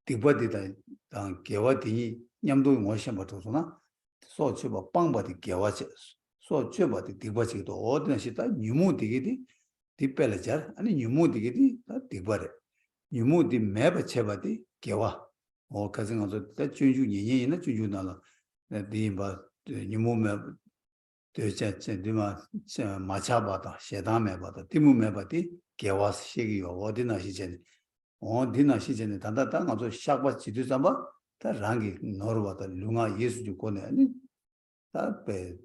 디바디다 당 개와디 냠도 모셔버도나 소 쥐바 빵바디 개와체 소 쥐바디 디바체도 어디나 시다 뉴무디기디 디펠레자 아니 뉴무디기디 디바레 뉴무디 매바체바디 개와 가정어서 준주 년년이나 준주나라 디바 뉴무매 되자체디마 마차바다 셰다메바다 디무메바디 개와스 시기요 어디나 시전 어디나 시전에 단다당 아주 샥바 지두삼바 다 랑기 노르바다 룽아 예수주 고네 아니 다베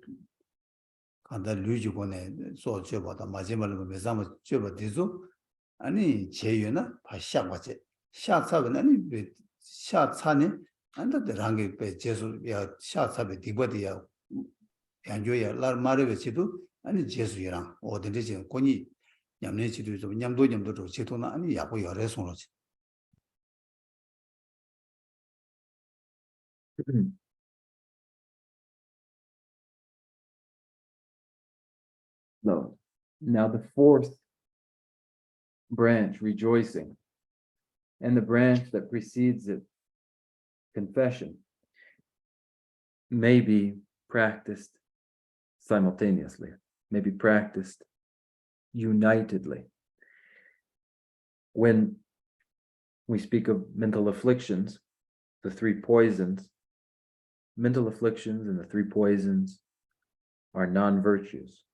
간다 류주고네 소쳐바다 마지막으로 메사마 쳐바디조 아니 제유나 바샥바체 샤차는 아니 샤차니 안다 랑기 베 제수 야 샤차베 디바디야 양조야 라마르베치도 아니 제수이랑 어디든지 권이 냠내치도 좀 냠도도 제도나 아니 야고 열에 손으로지. No. Now the fourth branch, rejoicing, and the branch that precedes it, confession, may be practiced simultaneously, may be practiced unitedly. When we speak of mental afflictions, the three poisons, mental afflictions and the three poisons are non-virtues.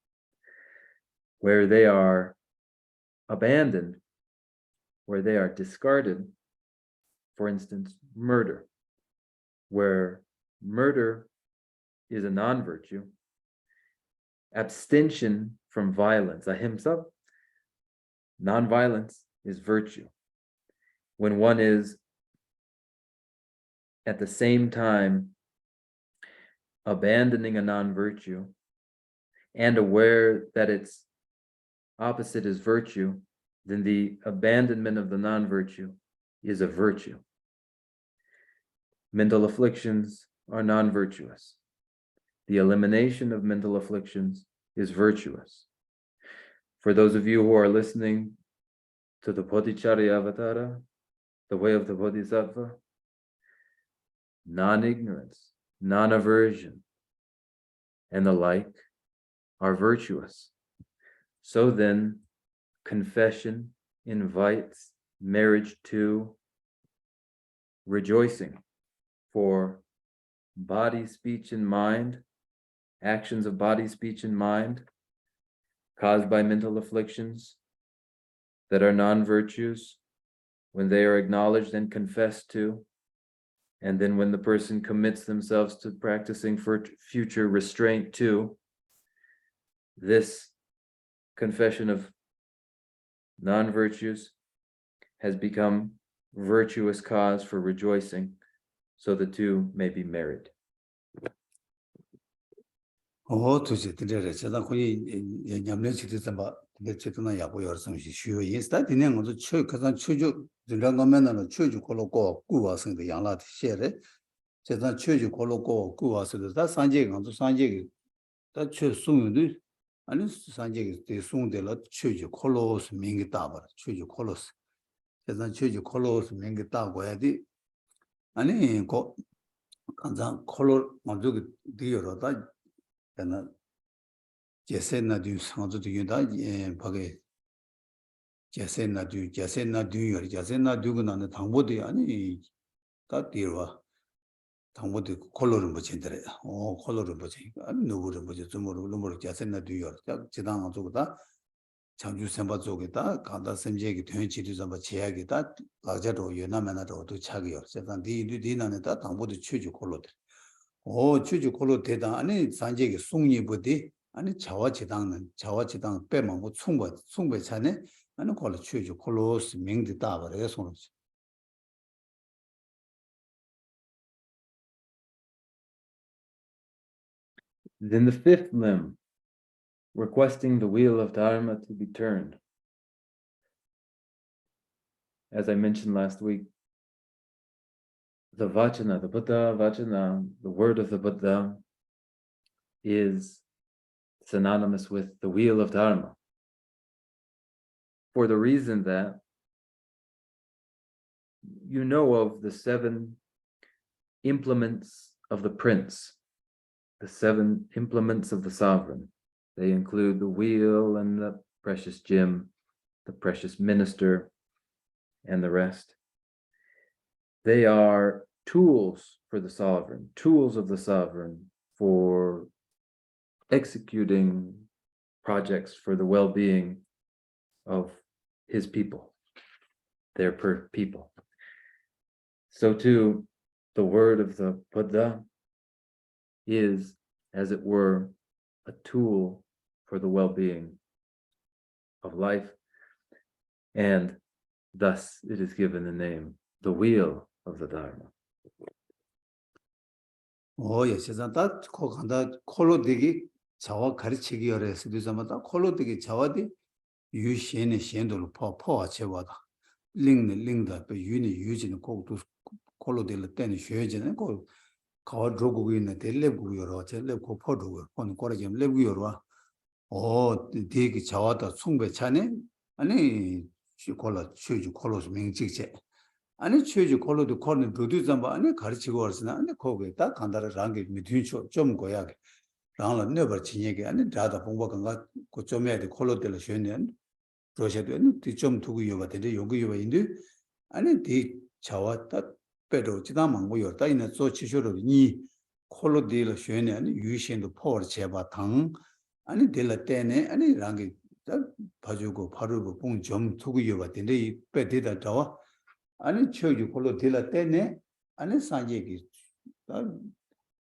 Where they are abandoned, where they are discarded, for instance, murder, where murder is a non-virtue, abstention from violence, ahimsa, non-violence is virtue. When one is at the same time abandoning a non-virtue and aware that its opposite is virtue, then the abandonment of the non-virtue is a virtue. Mental afflictions are non-virtuous. The elimination of mental afflictions is virtuous. For those of you who are listening to the Bodhicharya Avatara, the way of the Bodhisattva, non-ignorance, non-aversion, and the like are virtuous. So then, confession invites marriage to rejoicing for body, speech, and mind, actions of body, speech, and mind caused by mental afflictions that are non-virtues, when they are acknowledged and confessed to, and then when the person commits themselves to practicing for future restraint too, this confession of non-virtues has become virtuous cause for rejoicing, so the two may be married. 도저히 들려라. 제가 거기 냠내치도 봐. 내치도나 야고 열성시 쉬어. 인스타 디는 것도 최 가장 최주 들어가면은 최주 걸고 꾸와서도 양라 셰레. 제가 최주 걸고 꾸와서도 다 산제 강도 산제 다 최송도 아니 산제 대송들라 최주 콜로스 민기 따버 최주 콜로스 그래서 최주 콜로스 민기 따고야지 아니 고 간장 콜로 먼저 디어로다 되나 제세나디 상조도 유다 예 바게 제세나디 제세나디고 나는 당보디 아니 다 디어와 당보디 콜로를 뭐 진더래 콜로를 뭐지 아니 누구를 뭐지 좀 모르고 제세나디요 지당 저거다 장주 선바 쪽에다 간다 선제기 된치도 좀 제약이다 라자도 연하면도 또 차기요 세상 디나는다 당보디 취주 콜로들 취주 콜로 대다 아니 산제기 송이부디 아니 자와지당 빼면 뭐 충분 차네 아니 콜로 취주 콜로스 명디 따버려 손을 Then the fifth limb, requesting the wheel of Dharma to be turned. As I mentioned last week, the Vachana, the Buddha Vachana, the word of the Buddha, is synonymous with the wheel of Dharma. For the reason that you know of the 7 implements of the prince, the 7 implements of the sovereign. They include the wheel and the precious gem, the precious minister, and the rest. They are tools for the sovereign, tools of the sovereign for executing projects for the well-being of his people, their people. So too, the word of the Buddha is, as it were, a tool for the well-being of life, and thus it is given the name, the wheel of the Dharma. 예, 세상 다 간다 콜로디기 자와 가르치기 어려서 되자마자 콜로디기 자와디 유신의 신도로 포와 제와다 링다 또 유지는 꼭도 콜로디를 때는 쉬어지는 거 가와 drogo 있는 델레고 여러 젤레고 포도 건 거라지면 레고 여러 되게 자와다 충배 차네 아니 콜라 취주 콜로스 명직제 아니 취주 콜로도 콜는 도도 잠바 아니 가르치고 왔으나 아니 거기다 간다를 랑게 미뒤초 좀 고야 랑라 네버 진얘기 아니 다다 공부가 그 좀해야 돼 콜로들 쉬는 로셔도 좀 두고 요가 되는데 여기 요가 있는데 아니 디 자왔다 빼도 지다만 뭐 요다 있는 저 치쇼로 니 콜로들 쉬는 아니 유신도 포를 제바 당 아니 될 때네 아니 랑게 봐주고 바르고 봉좀 두고 요가 되는데 이 빼대다 자와 아니 저기 콜로 될 때네 아니 산제기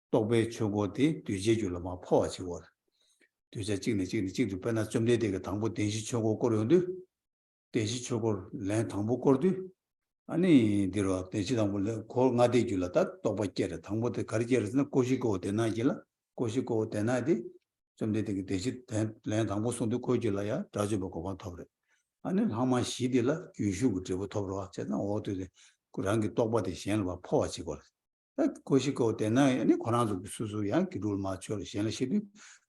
또배 초고디 뒤제줄로 막 포와지고 뒤제 찍도 빼나 좀 내대가 당부 대시 초고 거려는데 대시 초고 내 당부 거디 아니 뒤로 대시 당부 고 나대 줄었다 또 받게라 당부도 가르치려는 고시고 되나질라 고시고 되나디 좀 내대가 대시 내 당부 손도 고질라야 다시 보고 봐 터버려 아니 하마 시딜라 규슈고 저거 터버려 제가 어디에 그랑게 또 받이 시행을 봐 포와지고 고시고 되나 아니 권한도 수수야 기룰 맞춰 시행시비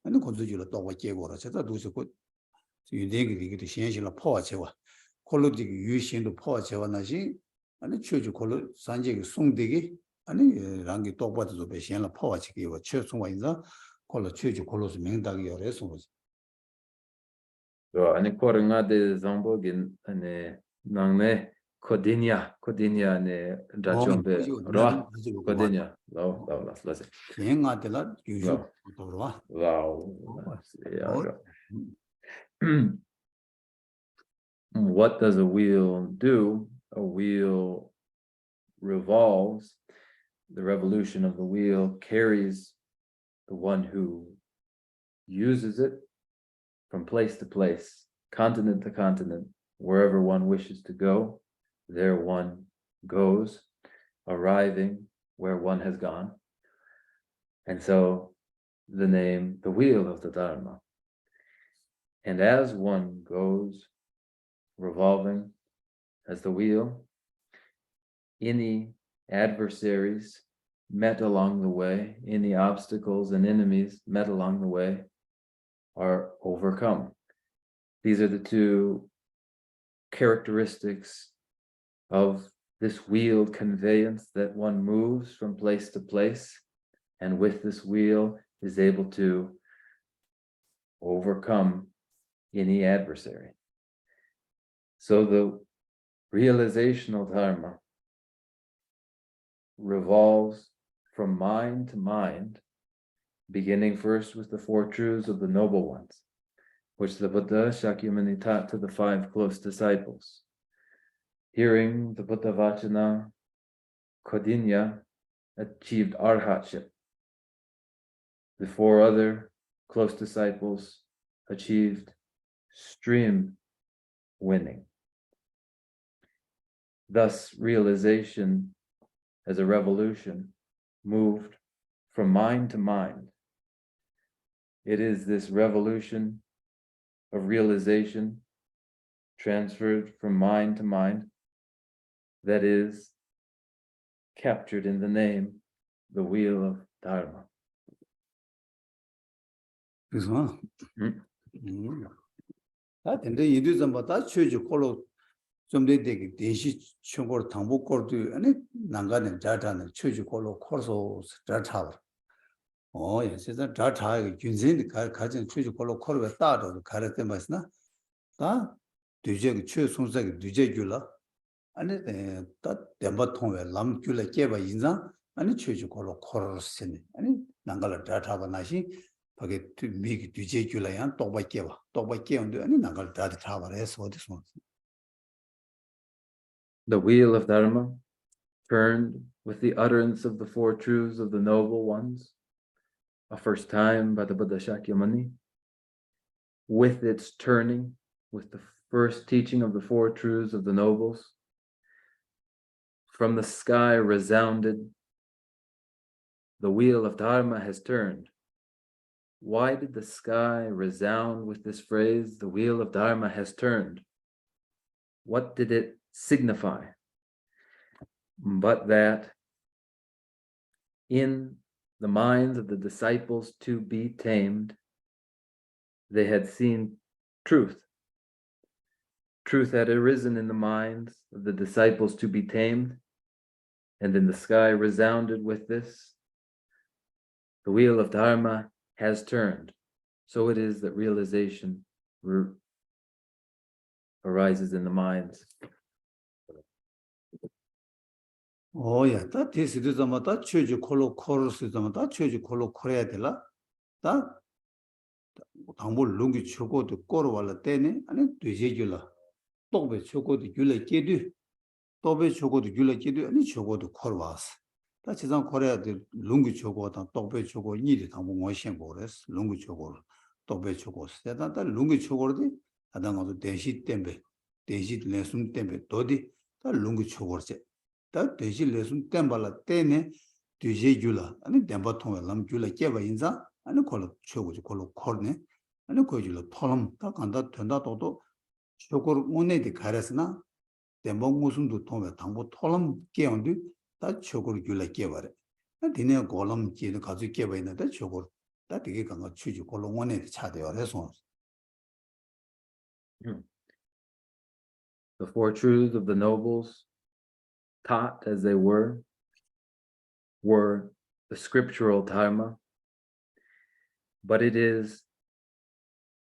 아니 건조지로 또 받게고라 제가 두서고 유대기도 시행실로 포와지와 콜로디 유신도 포와지와 나시 아니 최주 콜로 산지기 송되기 아니 랑게 또 받도 배 시행로 포와지기와 최송와 인자 콜로 최주 콜로스 명당이 열에서 So ane korenga de zambogin ane nangne kodinya ne rachombe roa kodinya lao lase 여행하다가 유슈 lao 돌아와. What does a wheel do? A wheel revolves. The revolution of the wheel carries the one who uses it from place to place, continent to continent, wherever one wishes to go, there one goes, arriving where one has gone. And so the name, the wheel of the Dharma. And as one goes, revolving as the wheel, any adversaries met along the way, any obstacles and enemies met along the way, are overcome. These are the two characteristics of this wheeled conveyance, that one moves from place to place, and with this wheel is able to overcome any adversary. So the realizational Dharma revolves from mind to mind, beginning first with the four truths of the noble ones, which the Buddha Shakyamuni taught to the 5 close disciples. Hearing the Buddha Vachana, Kaudinya achieved arhatship. The 4 other close disciples achieved stream winning. Thus, realization as a revolution moved from mind to mind. It is this revolution of realization transferred from mind to mind that is captured in the name, the wheel of Dharma. 그래서 다 근데 이들 전부터 최주 콜로 좀 되게 대시 총고로 당복고도 아니 난가는 자타는 최주 콜로 코르소 자타 예 진짜 자타 균진 가진 최주 콜로 코르가 따로 가르때 말스나 다 뒤제 최송사기 뒤제 줄라 아니 다 덴바 통에 람줄에 깨바 인자 아니 최주 콜로 코르스니 아니 난가라 자타가 나시 거기 미기 뒤제 줄라야 또바 깨바 아니 난갈 다 타바래서 어디서 The wheel of Dharma turned with the utterance of the 4 truths of the noble ones, a first time by the Buddha Shakyamuni, with its turning, with the first teaching of the 4 truths of the nobles. From the sky resounded, the wheel of Dharma has turned. Why did the sky resound with this phrase, the wheel of Dharma has turned? What did it signify? But that in the minds of the disciples to be tamed, they had seen truth. Truth had arisen in the minds of the disciples to be tamed, and then the sky resounded with this. The wheel of Dharma has turned. So it is that realization arises in the minds. 야, 다 디스도 좀다 최주 콜로 코르스 좀다 최주 콜로 코레야 될라. 다 당볼 룽기 초고도 꼬르발라 때네. 아니 되게 줄라. 또베 초고도 줄라 깨도 또베 초고도 줄라 깨도 아니 초고도 코르바스. 다 지상 코레야 될 룽기 초고다 또베 초고 일이 당보 원신 보레스. 룽기 초고 또베 초고스. 다 룽기 초고르디 아당어도 대시 땜베 대시 레슨 땜베 도디 다 룽기 초고르세. 다 대시 레슨 땜발라 때네 뒤제 줄라 아니 땜바 통에 람 줄라 깨바 인자 아니 콜로 초고지 콜로 코르네 아니 거줄라 톨람 다 간다 된다 도도 초고르 오네디 가레스나 땜봉 무슨도 통에 당보 톨람 깨온디 다 초고르 줄라 깨바래 디네 골람 깨도 가지 깨바 있는데 초고르 다 되게 강가 추지 콜로 오네디 차대요 해서 The 4 truths of the nobles, taught as they were the scriptural Dharma, but it is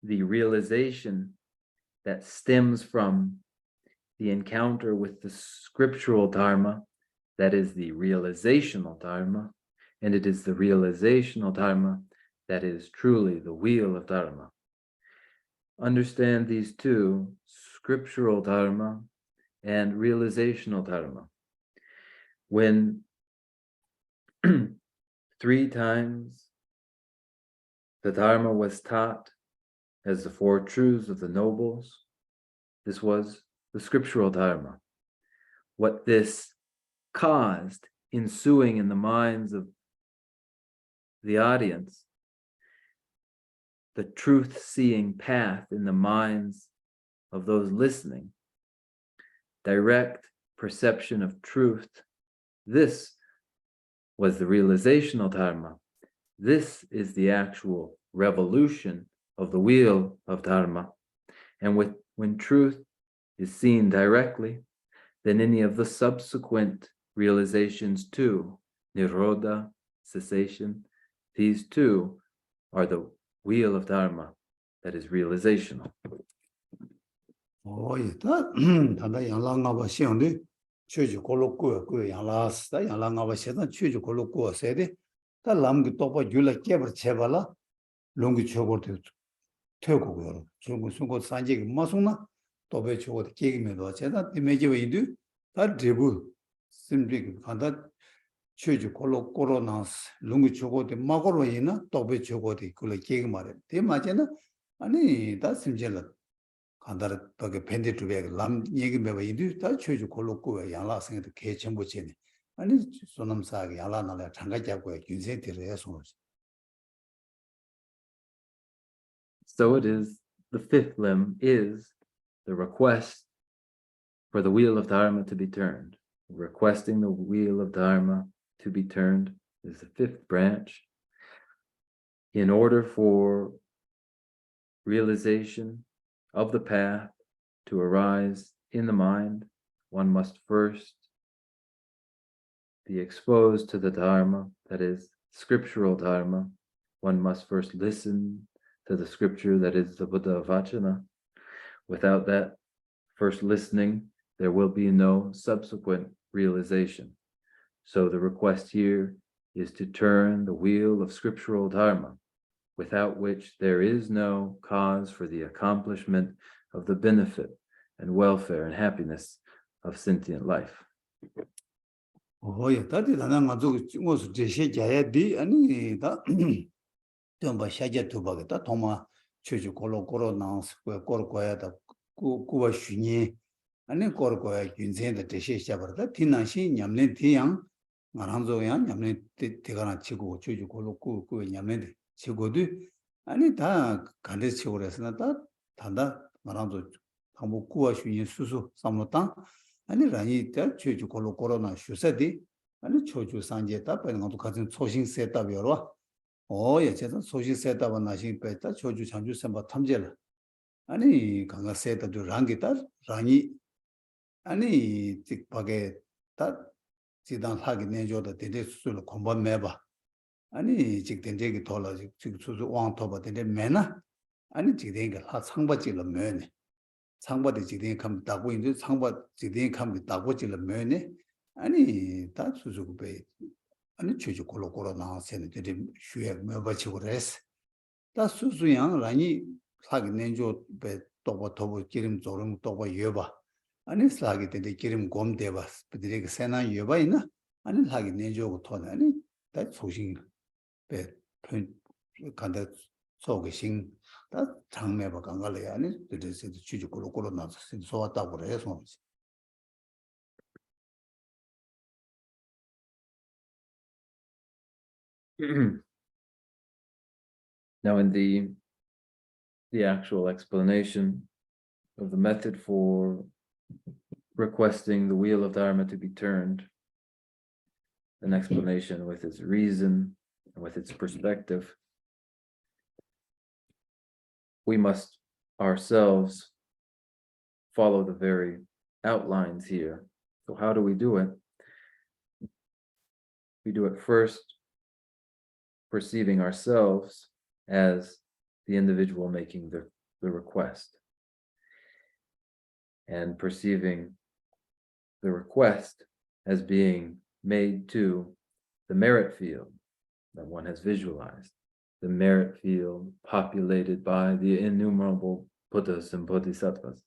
the realization that stems from the encounter with the scriptural Dharma that is the realizational Dharma, and it is the realizational Dharma that is truly the wheel of Dharma. Understand these two, scriptural Dharma and realizational Dharma. When 3 times the Dharma was taught as the 4 truths of the nobles, this was the scriptural Dharma. What this caused ensuing in the minds of the audience, the truth-seeing path in the minds of those listening, direct perception of truth, this was the realizational Dharma. This is the actual revolution of the wheel of Dharma. And when truth is seen directly, then any of the subsequent realizations too, nirodha, cessation, these too are the wheel of Dharma that is realizational. 어, 이따 단다 양랑나바 시험데 최주 골로고 그 양라스다 양랑나바 시다 최주 골로고 세데 다 람기 또바 줄라 깨버 제발라 롱기 쳐고도 퇴고고요. 중국 중국 산지 마송나 또베 쳐고도 깨기면도 제가 이메지에 인도 다 드부 심리 간다 최주 골로나스 롱기 쳐고도 마고로 이나 또베 쳐고도 그걸 깨기 말해. 대마제는 아니 다 심절라 간다르 밖에 밴드 두베 람 얘기 매바 인도 다 최주 골로고 양라 생도 개 전부 제네 아니 소남사게 양라나라 장가자고 균세들을 해서 So it is, the fifth limb is the request for the wheel of Dharma to be turned. Requesting the wheel of Dharma to be turned is the fifth branch. In order for realization of the path to arise in the mind, one must first be exposed to the Dharma, that is, scriptural Dharma. One must first listen to the scripture, that is the Buddha Vachana. Without that first listening, there will be no subsequent realization. So the request here is to turn the wheel of scriptural Dharma, without which there is no cause for the accomplishment of the benefit and welfare and happiness of sentient life. 오야 다들 나는 가지고 무슨 제시 자야디 아니 다 좀 샤제 두바겠다 도마 최주 골로고로 나스 고고야다 구와 슈니 아니 고고야 균센의 제시 시작버다 티난시 냠네 티양 말한조야 냠네 티가나 치고 최주 골로고 그 냠네 치고도 아니 다 간데 치고 그래서나 다 단다 말한조 한국 구와 슈니 수수 삼로당 아니 라니 때 최주 골로고로나 슈세디 아니 초주 산제다 빼는 것도 같은 소신 세답이어라 예 제가 소신 세답은 나신 빼다 초주 장주 선바 탐제라 아니 강가 세답도 랑기다 라니 아니 직박에 다 지단 하기 내줘도 되게 수술 공부 매봐 아니 직된적이 돌아 직 수수 왕토바 되게 매나 아니 직된가 하 상바지를 매네 상바디 지딩 감 따고 있는데 상바 지딩 감 따고 지를 매네 아니 다 수수고배 아니 최주 골로고로 나세는 되게 쉬에 매바치고 그랬어 다 수수양 라니 사기 내줘 배 또버 기름 조름 또버 여봐 아니 사기 되게 기름 곰 대봐 그들에게 세나 여봐 있나 아니 사기 내줘고 토네 아니 다 소신 배 간다 속신 다 장매바 간갈래 아니 그래서 취지 골고루 나서 소왔다고 그래서 Now in the actual explanation of the method for requesting the wheel of Dharma to be turned, an explanation with its reason and with its perspective, we must ourselves follow the very outlines here. So how do we do it? We do it first perceiving ourselves as the individual making the request, and perceiving the request as being made to the merit field that one has visualized, the merit field populated by the innumerable Buddhas and Bodhisattvas,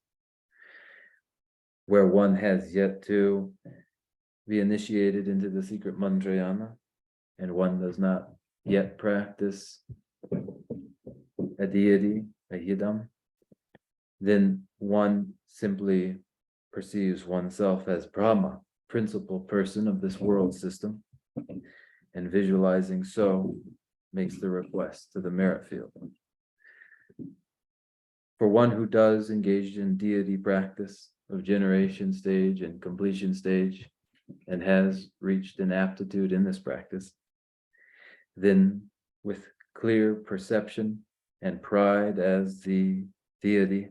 where one has yet to be initiated into the secret mantrayana, and one does not yet practice a deity, a yidam, then one simply perceives oneself as Brahma, principal person of this world system, and visualizing so makes the request to the merit field. For one who does engage in deity practice of generation stage and completion stage, and has reached an aptitude in this practice, then with clear perception and pride as the deity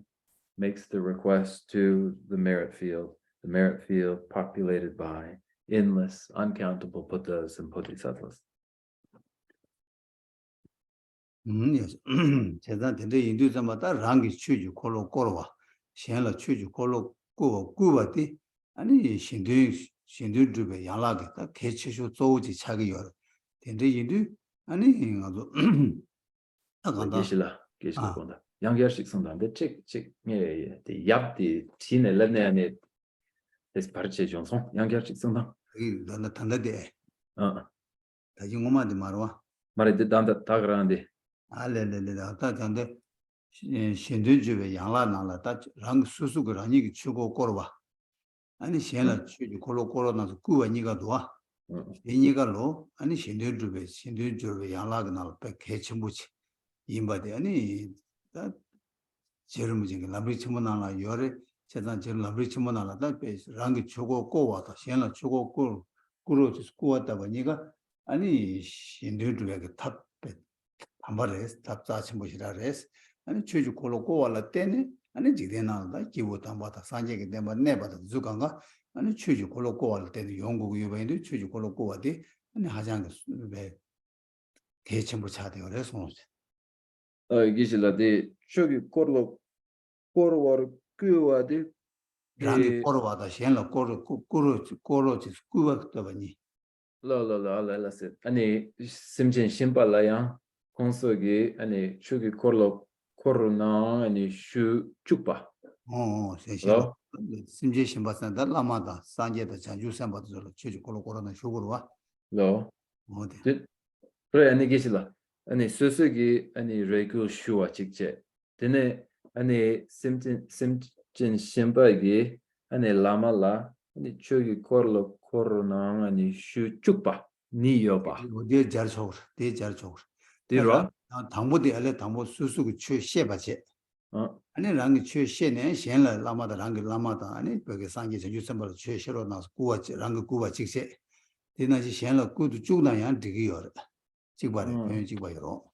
makes the request to the merit field populated by endless, uncountable Buddhas and Bodhisattvas. Yes. 제가 근데 인도에서마다 랑기 추주 콜로 콜로와 셴라 추주 콜로 꾸바티 아니 신도 주베 양라게 다 개체쇼 조지 차기요. 근데 인도 아니 가도 나간다. 계시라 본다. 양결식 성단데 책예 얍디 티네 렌네네 데스 파르체 존송 양결식 성단. 이 너나 탄다데. 어. 다시 뭐만데 말와. 말에 단다 다그라는데. 알레레레 아까 근데 신도 주베 양라 나라 다랑 수수그 아니 추고 콜로와. 아니 셴라 추주 콜로 콜로나서 꾸와니가 도와. 이니가로 아니 신도주베 양라그날 백 개침부치 임바데 아니 다 제르무진 라브리 첨문하나 요래 제단 제르 라브리 첨문하나 다 베스 랑기 초고 꼬와다 신라 초고 꼬 꾸로지 꼬왔다 보니까 아니 신도주베 탑베 한바레스 탑자 첨부시라레스 아니 최주 콜로 꼬와라 때네 아니 지대나다 기보 담바다 산제게 되면 내바다 주간가 아니 최주 콜로 꼬와를 때는 영국 유배인도 최주 콜로 꼬와디 아니 하장 왜 개첨부 차대요 그래서 계시라데 저기 꼬르와르 그와디 랑이 꼬르와다 셴라 꼬르지 꾸와다 보니 라라라라라세 아니 심진 심발라야 콘서기 아니 저기 코로나 아니 슈 쭉바 세셴라 심지 심바산다 라마다 산제다 자주산바도 최주 콜로 꼬르나 쇼고르와 로 어디 그래 아니 계시라 아니 스스기 아니 레고 슈와 직제 되네 아니 심진 심바기 아니 라마라 아니 저기 코로나 아니 슈 쭉바 니요바 어디 잘 적어 대 잘 적어 디라 당보대 알레 당보 수수고 최 셰바제 어 아니 랑이 최 셰네 셴라 라마다 랑이 라마다 아니 벽에 상계 전주선발 최 셰로 나서 구와지 랑이 구와 직세 대나지 셴라 구도 쭉나야 되기요 직바래 변 직바요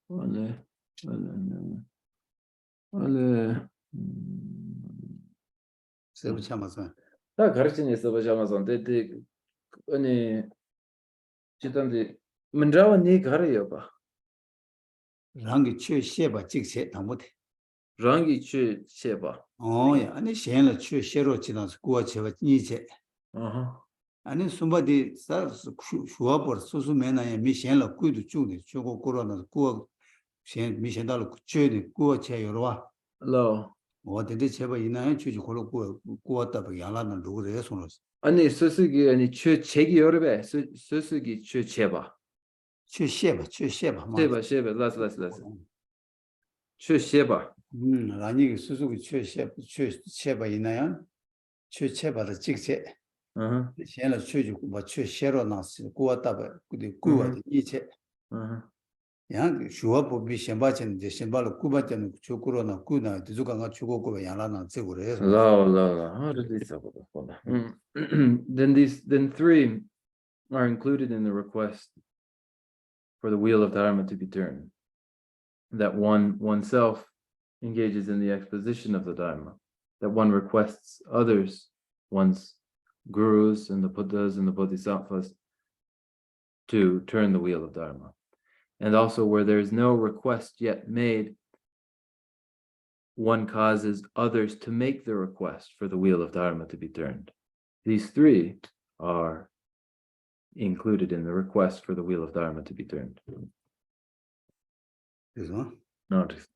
원래 원래 세부 참아서 다 가르치는 있어 보자마자 근데 아니 지단데 문자원이 가려요 봐 랑이 최 셰바 직세 당보대 랑이 취 셰바 야 아니 셴라 최 셰로 지나서 구와 제가 이제 어허 아니 숨바디 사 슈아버 수수메나에 미셴라 구도 쭉네 저거 코로나 구와 셴 미셴달로 최네 구와 제요로와 로 어딘데 제발 이나에 주지 걸로 구웠다 봐 야라는 누구래 손을 아니 스스기 아니 취 제기 여러배 스스기 취 제바 최셰바 셰바 라스 취 셰바 아니 수수기 최셰바 이나야 최셰바의 직세 어허 셴라 최주 뭐 최셰로 나스 구웠다 봐 근데 구워도 이체 어허 양 슈아보 비셴바chen 데 셴발로 구바chen 초코로나 구나 두주가가 초코고 야라나 제고래 la how did this happen then three are included in the request for the wheel of Dharma to be turned that oneself engages in the exposition of the Dharma that one requests others one's gurus and the Buddhas and the Bodhisattvas to turn the wheel of Dharma. And also where there is no request yet made, one causes others to make the request for the wheel of Dharma to be turned. These three are included in the request for the wheel of Dharma to be turned. 그래서 Notice.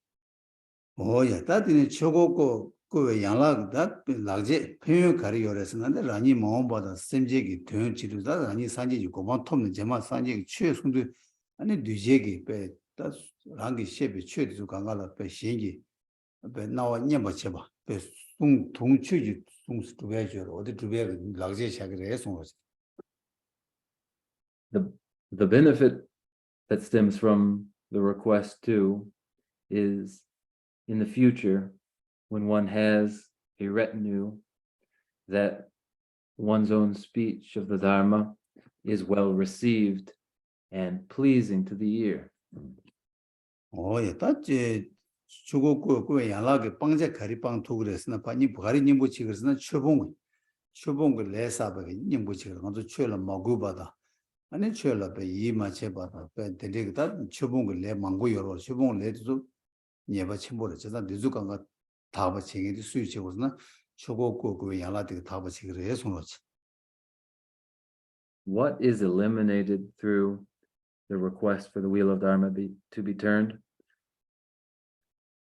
야 다들 초고고 그 양락다 낙제 표현 가리요래서는데 라니 마음보다 샘제기 표현 치료다 아니 산지지 고만 톱는 제마 산지기 최선도 아니 뒤제기 배다 랑기 셰비 최도 강가라 배 신기 배 나와 녀버 쳐봐 배송 동치지 송스 두배죠 어디 두배 낙제 샤기를 해서 The benefit that stems from the request too is in the future when one has a retinue that one's own speech of the Dharma is well received and pleasing to the ear. 예, 다지 주고 그 양락에 빵제 가리빵 두 그랬으나 반이 부가리 님부치 그랬으나 추봉 레사바게 님부치 그런 것도 취를 먹고 받아. 아니 취를 배 이마 제바다. 배 데리다 추봉 레 망고 여러 추봉 레도 예바 침보를 제가 늦어간가 다바 챙이 수요 제고서나 추고 그 양락에 다바 챙이 해서 놓지. What is eliminated through the request for the wheel of Dharma to be turned?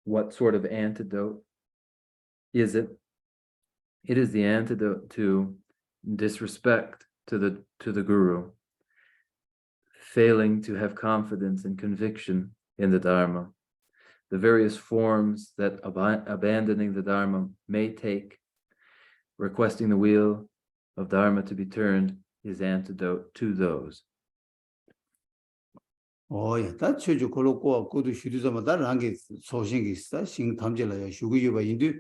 What sort of antidote is it? It is the antidote to disrespect to the Guru, failing to have confidence and conviction in the Dharma, the various forms that abandoning the Dharma may take. Requesting the wheel of Dharma to be turned is antidote to those. 예, 다 최주 걸고 고도 휴두자마다 랑게 소신이 있어. 신 탐제라야 휴구유바 인도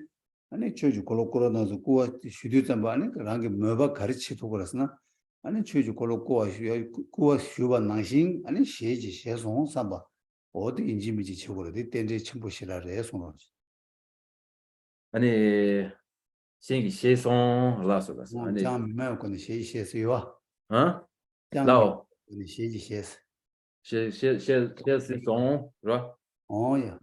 아니 최주 걸고 나서 고와 휴두자마 아니 랑게 뭐바 가르치도 그랬으나 아니 최주 걸고 고와 휴바 낭신 아니 시지 시송 삼바 어디 인지미지 쳐버려도 땐제 첨부시라래 손을 아니 신기 시송 라서가서 아니 장 매우 건데 시시세요. 어? 장 라오 시시세스. 시송 라 예.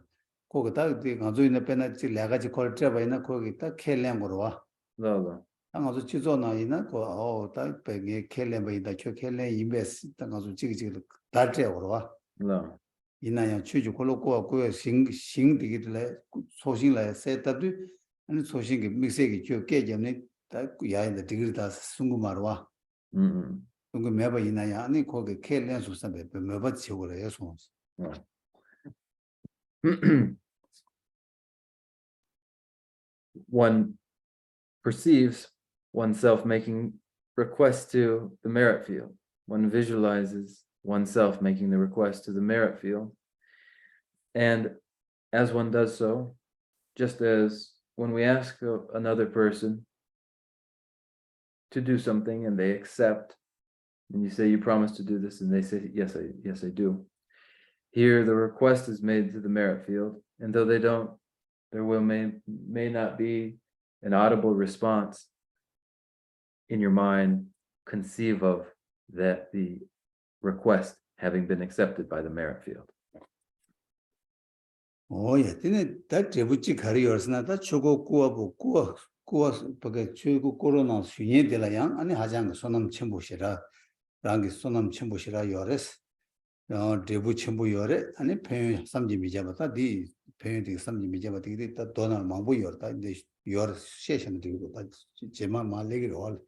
거기 다 가지고 있는 배나 네 가지 걸 잡아이나 거기 딱 캘랭 거로 와. 라라 당가서 지도나 이나 딱 배게 캘랭이다 저 캘랭 인베스 당가서 지기지기 다 잡으러 와. 라 이나야 취주 걸고 그 신디기들 소신来 세다도 아니 소신기 믹스기 저 깨점네 다 야인데 디그다 순구마로 와. 그 매바 이나야 아니 거기 캘랭 수산배 매바 지고래 해서. One perceives oneself making requests to the merit field. One visualizes oneself making the request to the merit field. And as one does so, just as when we ask another person to do something and they accept, and you say, you promise to do this, and they say, yes, I do. Here, the request is made to the merit field, and though they don't, there may not be an audible response in your mind. Conceive of that the request having been accepted by the merit field. 예, 근데 다 제부치 가리어스나 다 초고 꾸어 porque 최고 코로나 수행되라양 아니 하장 소남 첨부시라 랑기 소남 첨부시라 요레스 대부 첨부 요레 아니 편 삼지 미자바다 디 편디 삼지 미자바다 이게 다 도나 망부 요르다 이제 요르 세션 되고 다 제마 말레기로 할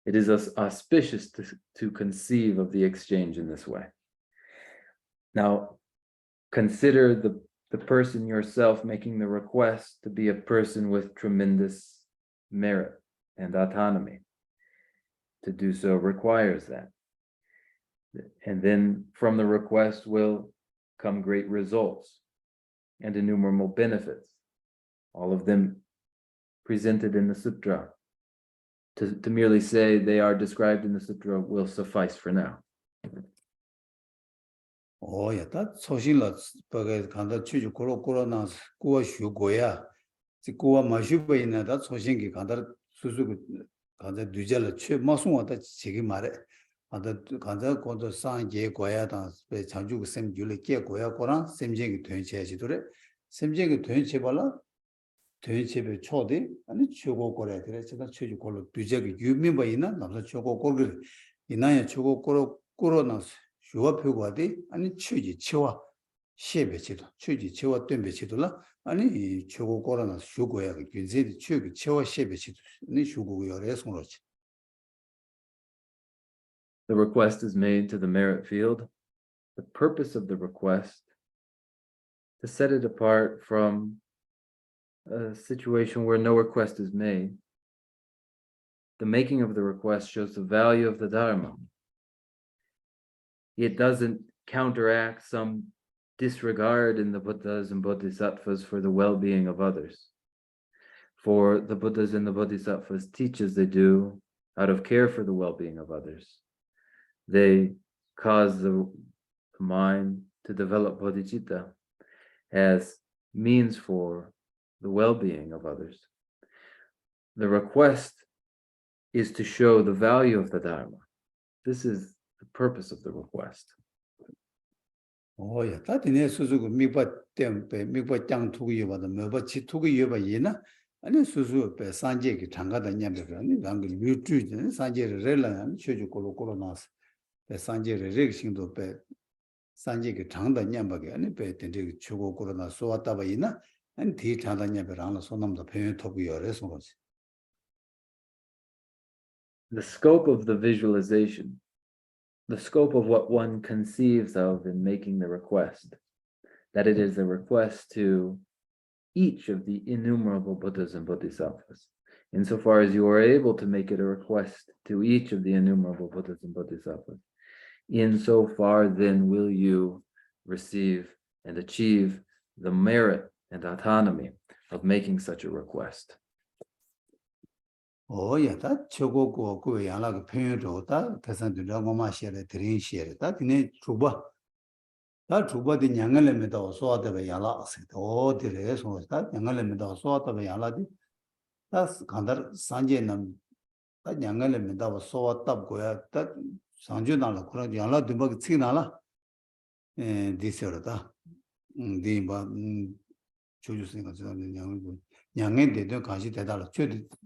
It is auspicious to conceive of the exchange in this way. Now, consider the person yourself making the request to be a person with tremendous merit and autonomy. To do so requires that. And then from the request will come great results and innumerable benefits, all of them presented in the sutra. To merely say they are described in the sutra will suffice for now. 예, 다 소신라 porque 간다 취주 코로나 꾸어 쉬고야 꾸어 마시고 있는 다 소신기 간다 수수 간다 뒤절을 취 마송하다 지기 말에 간다 간다 고도 상계 고야다 배 장주 셈줄에 깨 고야 고랑 셈쟁이 된체지도래 셈쟁이 된체발라 된체배 초대 아니 최고 고래 그래 제가 취주 고로 뒤적이 유민바 있나 남자 최고 고를 이나야 최고 고로 코로나 휴가 표고하디 아니 취지 치와 시베치도 취지 치와 뜸베치도라 아니 최고 코로나 휴고야 그 균세디 취기 치와 시베치도 니 휴고요 레송로치. The request is made to the merit field. The purpose of the request to set it apart from a situation where no request is made. The making of the request shows the value of the Dharma. It doesn't counteract some disregard in the Buddhas and Bodhisattvas for the well-being of others. For the Buddhas and the Bodhisattvas teach as they do out of care for the well-being of others. They cause the mind to develop bodhicitta as means for the well-being of others. The request is to show the value of the Dharma. This is the purpose of the request. 오야 다디네 수수고 미바 템페 미바 짱 투기여바다 메바치 투기여바이나 아니 수수베 산제기 장가다 냠베라니 강글 뮤트지 산제를 렐라는 쇼주 콜로콜로나스 베 산제를 렉싱도 베 산제기 장다 냠바게 아니 베 텐데 추고 콜로나 소왔다바이나 아니 디 장다 냠베라는 소남도 표현 토기여레서 거지. The scope of the visualization, the scope of what one conceives of in making the request, that it is a request to each of the innumerable Buddhas and Bodhisattvas. Insofar as you are able to make it a request to each of the innumerable Buddhas and Bodhisattvas, insofar then will you receive and achieve the merit and autonomy of making such a request. 오야 다 저거고 그 양락 표현도 대산들이 뭐마 시에 드린 시에 다 그네 주바 다 주바디 양을면도 소화되게 양락세 어디래 소다 양을면도 소화되게 양락이 다 간다 산제는 다 양을면도 소화답고야 다 상주나라 그런 양락 듬벅 치나라 디서다 디바 조주스니까 저는 양에 대도 같이 대달라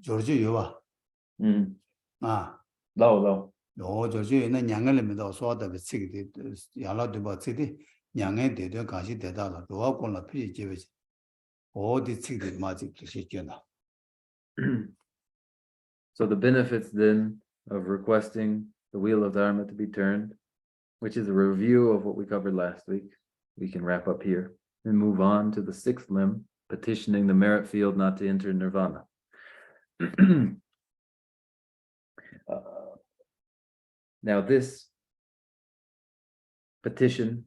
저지 요와 No. 저지 나 양을면도 소화되게 치기 양락도 봐 치디 양에 대도 같이 대달라 로하고나 피지베 어디 치기 맞지 시켜나. So the benefits then of requesting the wheel of Dharma to be turned, which is a review of what we covered last week. We can wrap up here and move on to the sixth limb, petitioning the merit field not to enter nirvana. Now this petitioning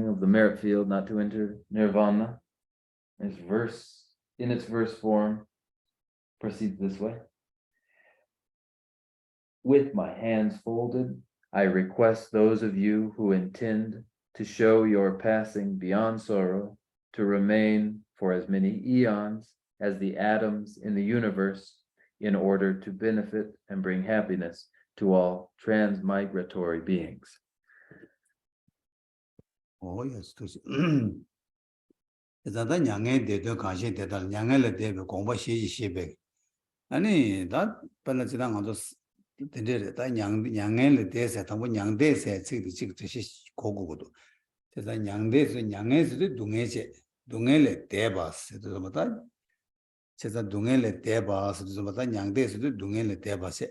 of the merit field not to enter nirvana, in its verse form, proceeds this way. With my hands folded, I request those of you who intend to show your passing beyond sorrow to remain for as many eons as the atoms in the universe in order to benefit and bring happiness to all transmigratory beings. Yes, that 양에 대도 관심 대달 양을 대비 공부 시시베 아니 다 빨라지랑 아주 된데 다 양을 대해서 한번 양대에서 지금 고고고도 그래서 양대에서 양에서도 동해를 대봐서도 뭐다 제가 동해를 대봐서도 뭐다 양대에서도 동해를 대봐서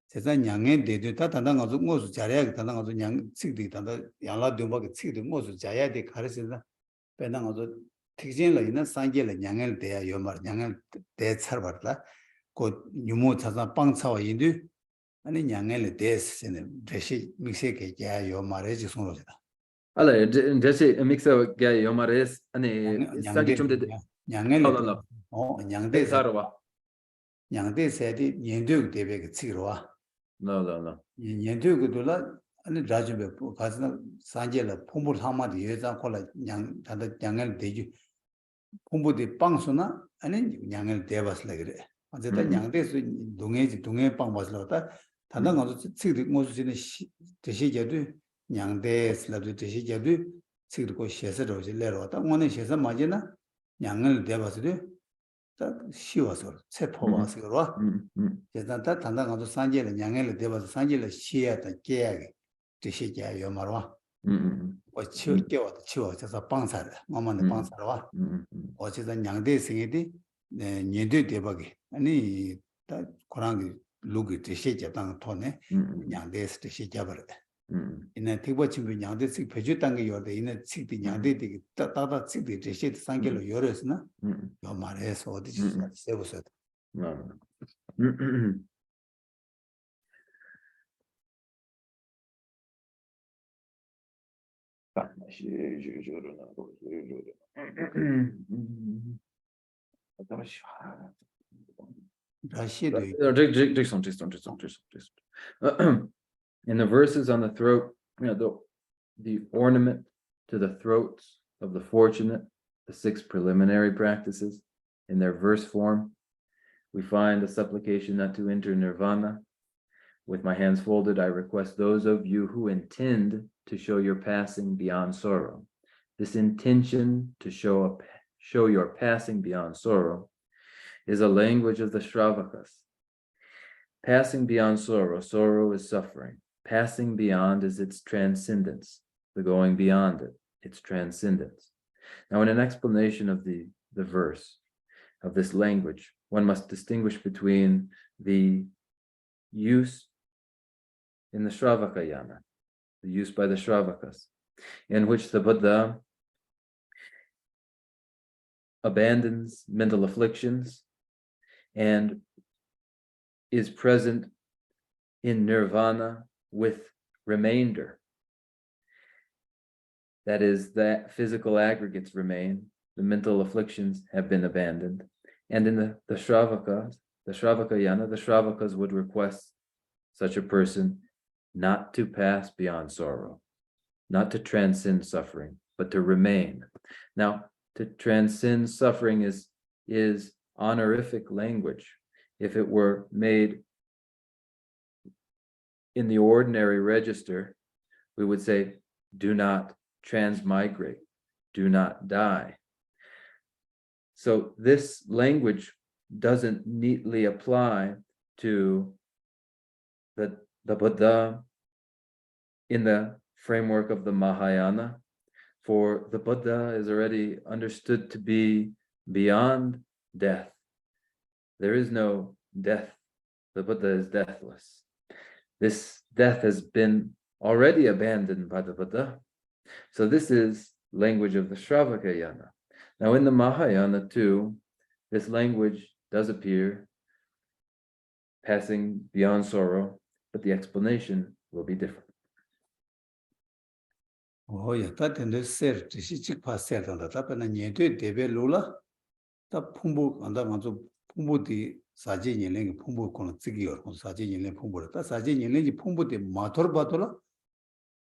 제가 양에 대도 다 단단 가지고 뭐서 잘해야 단단 가지고 양 지금 단단 양라 동밖에 지금 뭐서 잘해야 돼 가르치나 배당 가지고 특징을 있는 상계를 양을 대야 요말 양을 대처받다 그 유모 찾아 빵차와 인도 아니 양을 대스는 대시 믹스게 야 요말에 지송로다 알아 대시 믹서 게 요말에 아니 상계 좀 양을 양대 사러와 양대세디 년도 대비가 치러와 no 년도도라 아니 라지베 가스나 상계를 폼을 하마디 여자 콜라 양 다들 양을 대주 폼부디 빵수나 아니 양을 대봤을 그래 어쨌든 양대수 동해 빵 봤을다 단단 가서 치기 모습이는 대시제도 양대스라도 대시제도 치고 셰서로 내려왔다 오늘 셰서 맞이나 양을 대봤을 딱 쉬워서 체포와서 그러와 일단 다 단단 가서 산제를 양을 대봐서 산제를 시야다 깨야게 대시제 요 말와 치울게와 치워서 빵사를 엄마는 빵사와 어쨌든 양대생이디 년도 대박이 아니 다 그런 루기 대시제 당 토네 양대스 대시제 버려 이내 티버침비 양대식 표주 단계 요데 이내 식디 양대디 따다 식디 대시 상계로 요래서나 요 말해서 어디 세우서 In the verses on the throat, the ornament to the throats of the fortunate, the 6 preliminary practices, in their verse form, we find a supplication not to enter nirvana. With my hands folded, I request those of you who intend to show your passing beyond sorrow. This intention to show your passing beyond sorrow is a language of the Shravakas. Passing beyond sorrow, sorrow is suffering. Passing beyond is its transcendence, the going beyond it, its transcendence. Now, in an explanation of the verse, of this language, one must distinguish between the use in the Shravakayana, the use by the Shravakas, in which the Buddha abandons mental afflictions and is present in nirvana with remainder. That is, that physical aggregates remain, the mental afflictions have been abandoned. And in the Shravakayana, the Shravakas would request such a person not to pass beyond sorrow, not to transcend suffering, but to remain. Now, to transcend suffering is honorific language. If it were made in the ordinary register, we would say, do not transmigrate, do not die. So this language doesn't neatly apply to the Buddha in the framework of the Mahayana, for the Buddha is already understood to be beyond death. There is no death. The Buddha is deathless. This death has been already abandoned by the Buddha. So this is language of the Shravakayana. Now in the Mahayana too, this language does appear, passing beyond sorrow, but the explanation will be different. Oh, yeah, that in the ser, this is chick pass set on the top and then you do debe lula. The pumbu and the manzo pumbu di saji yelling pumbu con zigi or saji yelling pumbu. That's saji yelling pumbu di mator batola.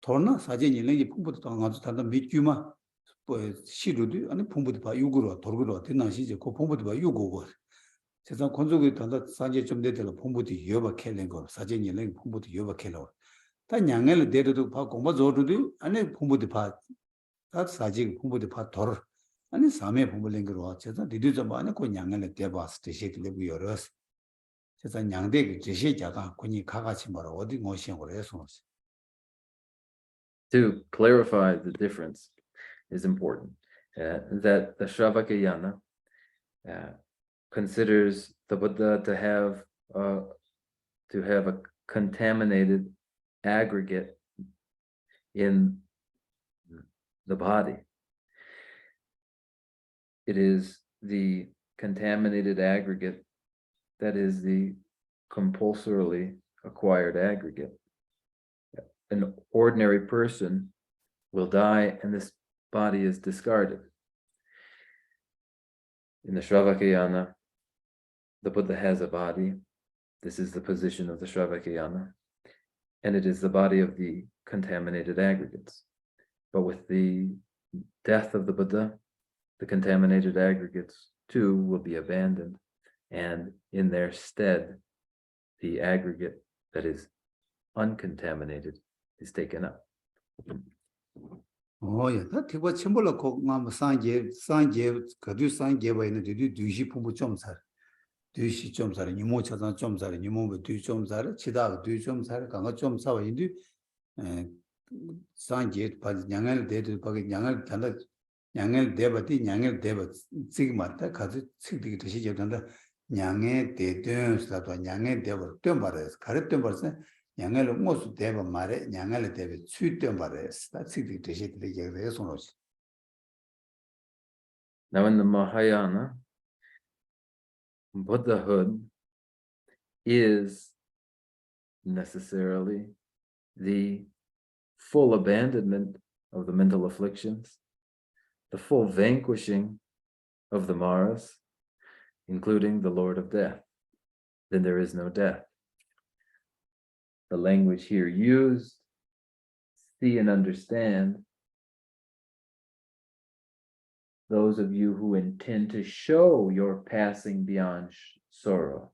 Torna saji yelling pumbu to the mikuma. 시루도 아니 풍부도 봐 육으로 돌고로 된나시지 그 풍부도 봐 육고고 세상 건조기 단다 산제 좀 되들 풍부도 여바 캘린 거 사진이 랭 풍부도 여바 캘로 다 양을 대도도 봐 공부 저도도 아니 풍부도 봐다 사진 풍부도 봐돌 아니 삼에 풍부랭 거로 세상 디디 좀 아니 그 양을 대봐스 되시길 여러스 세상 양대 제시자가 군이 가가치 뭐라 어디 모시고 해서 To clarify the difference is important, that the Shravakayana considers the Buddha to have a contaminated aggregate in the body. It is the contaminated aggregate that is the compulsorily acquired aggregate. An ordinary person will die and this body is discarded. In the Shravakayana, the Buddha has a body. This is the position of the Shravakayana, and it is the body of the contaminated aggregates. But with the death of the Buddha, the contaminated aggregates too will be abandoned, and in their stead, the aggregate that is uncontaminated is taken up. Oh, yeah, that was Chembo cook, Mamma Sanje, Kadu Sanje, when they do Dushi Pumbu Chomsar. Dushi Chomsar, Nimocha Chomsar, Nimo, Du Chomsar, Chida, Du Chomsar, Kanga Chomsa, Indu, Sanje, Paz Yangal, Dead, Yangal, Tanda, Yangal Debati, Yangal Debat, Sigmata, Kazu, Sigi to Shija Tanda, Yange, De Duns, that one Yange Debat, Tumbares, correct Tumbers. 양을 모수 대바 말에 양을 대비 취된 말에 스타트리 되시게 얘기해서 Now in the Mahayana, Buddhahood is necessarily the full abandonment of the mental afflictions, the full vanquishing of the Maras, including the Lord of Death. Then there is no death. The language here used see and understand, those of you who intend to show your passing beyond sorrow,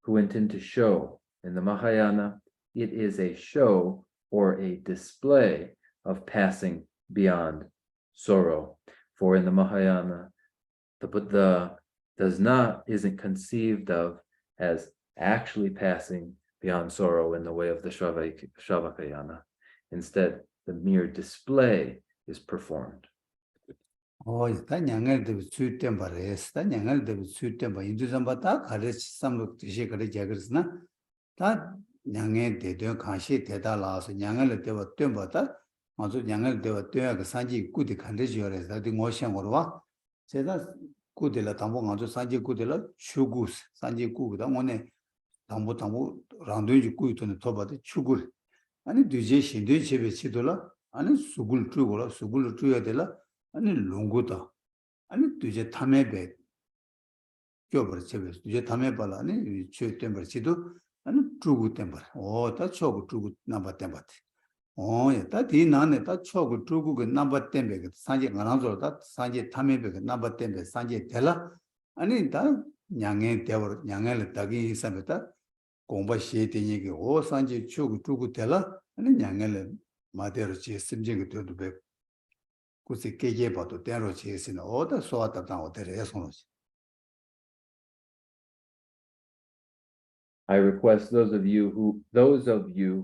who intend to show in the Mahayana, it is a show or a display of passing beyond sorrow. For in the Mahayana, the Buddha isn't conceived of as actually passing beyond sorrow in the way of the Shravakayana. Instead, the mere display is performed. 다 냥을 되고 수tem바레스 다 냥을 되고 수tem바 인두sam바다 가르치 삼록 뜻이 그렇게 그랬으나 다 냥에 대대 가시 대다라서 냥을 되고 땜바다 아주 냥을 되고 떼야 그 산지 꾸디 간데지어래서 다디 모션으로 와 제가 꾸딜라 담보 아주 산지 꾸딜라 추구스 산지 꾸다 오늘 담보 란도지 꾸이토네 토바데 추구 아니 뒤제 신도 집에 치돌라 아니 수굴 tru고라 수굴 tru야 될라 아니 롱고다 아니 뒤제 탐에베 껴버려 집에 뒤제 탐에발 아니 최 템버 지도 아니 tru고 템버 오다 초고 tru고 넘버 템버 다 디나네 다 초고 tru고 그 넘버 템베 산지 가나서다 산지 탐에베 그 넘버 템베 산지 될라 아니 다 냥에 대버 냥을 따기 있으면다 공부 시에되니 그 오산지 초고 tru고 될라 아니 냥을 마대로 지 심정이 되도 배 कुछ के ये बात होते हैं रोज़ ऐसे ना होता स्वाद अपना होते रहे सुनो I request those of you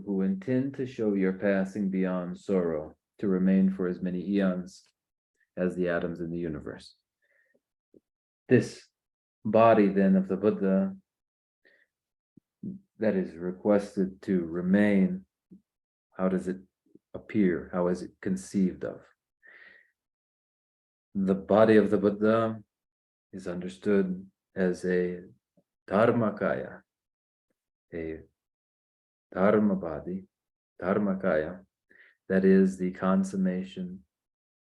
who intend to show your passing beyond sorrow to remain for as many eons as the atoms in the universe. This body then of the Buddha that is requested to remain, how does it appear? How is it conceived of? The body of the Buddha is understood as a Dharmakaya, a Dharma body, Dharmakaya, that is the consummation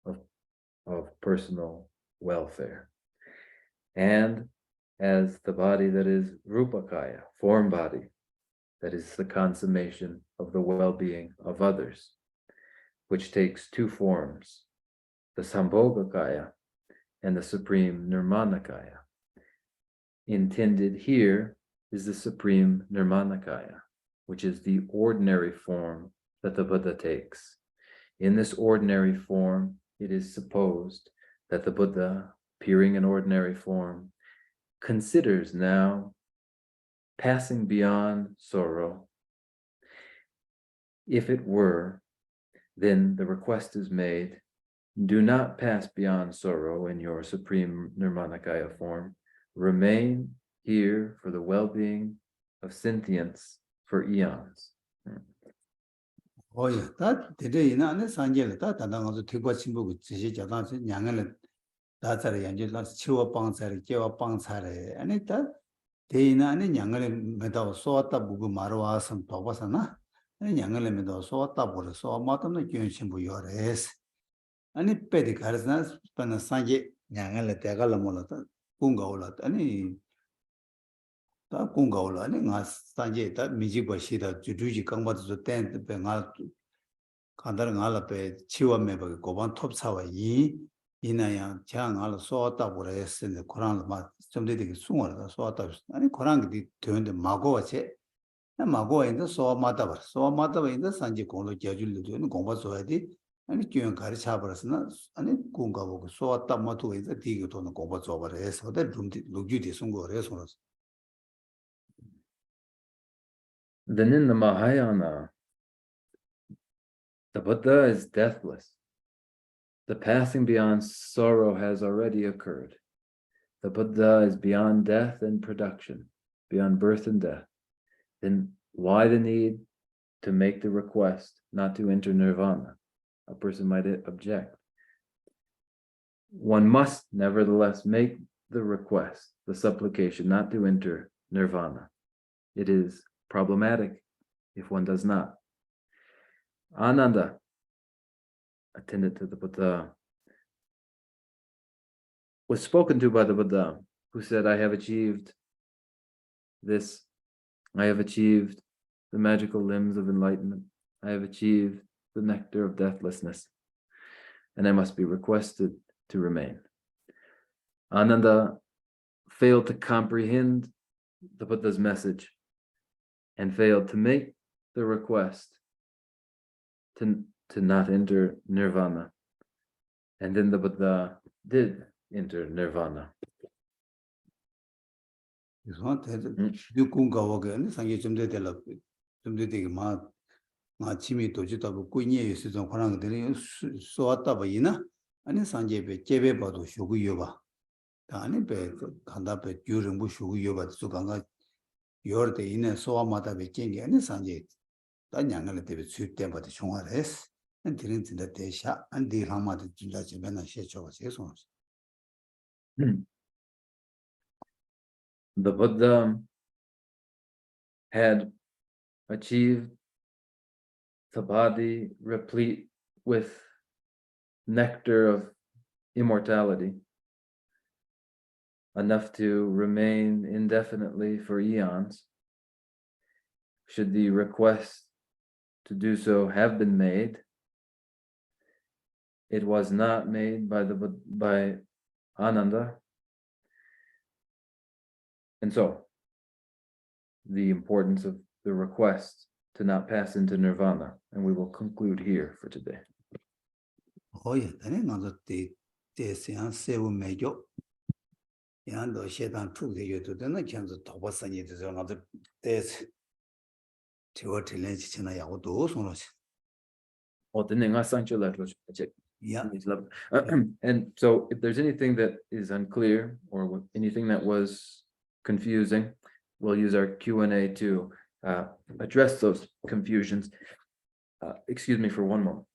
of personal welfare. And as the body that is Rupakaya, form body, that is the consummation of the well-being of others, which takes two forms, the Sambhogakaya and the supreme Nirmanakaya. Intended here is the supreme Nirmanakaya, which is the ordinary form that the Buddha takes. In this ordinary form, it is supposed that the Buddha, appearing in ordinary form, considers now passing beyond sorrow. If it were, then the request is made, do not pass beyond sorrow in your supreme Nirmanakaya form. Remain here for the well-being of sentience for eons. 다 데데이나 안에 산제를 다 단단하고 되고 친구고 지시 자단서 냥을 다자를 연결해서 치워 방사를 깨워 방사를 아니 다 데이나 안에 냥을 메다 소왔다 부고 말어 와서 도바사나 아니 냥을 메다 소왔다 버려서 마음도 견신부 요레스 아니 빼디 가르스나 스파나 산제 냥을 대가를 몰라다 공가올라 아니 다 공가올라 아니 나 산제 다 미지버시다 주주지 강바도 땐 배가 간다는 알아배 치워매버 고반 톱사와 이나야 장알 소왔다 버렸는데 고란을 막좀 되게 숭어를 소왔다 아니 고란이 되는데 마고와체 마고와 있는 소마다 버 소마다 있는 산지 공로 제줄도 되는 공부 소야지 아니 교양 가르쳐 버렸으나 아니 공가보고 소왔다 마토가 이제 되게 도는 공부 줘버려서 데 루규디 송고래서 Then in the Mahayana, the Buddha is deathless. The passing beyond sorrow has already occurred. The Buddha is beyond death and production, beyond birth and death. Then why the need to make the request not to enter nirvana? A person might object. One must nevertheless make the request, the supplication not to enter nirvana. It is problematic if one does not. Ananda, attendant to the Buddha, was spoken to by the Buddha, who said, I have achieved this. I have achieved the magical limbs of enlightenment. I have achieved the nectar of deathlessness, and I must be requested to remain. Ananda failed to comprehend the Buddha's message and failed to make the request to not enter nirvana. And then the Buddha did enter nirvana. The Buddha had achieved samadhi replete with nectar of immortality, enough to remain indefinitely for eons. Should the request to do so have been made, it was not made by Ananda. And so, the importance of the request to not pass into nirvana, and we will conclude here for today. Oh yeah, then another day, Yando Shetan took the to then I can talk about Sanit is another days to what China Yaudo. Yeah. And so if there's anything that is unclear or anything that was confusing, we'll use our Q&A to address those confusions. Excuse me for one moment.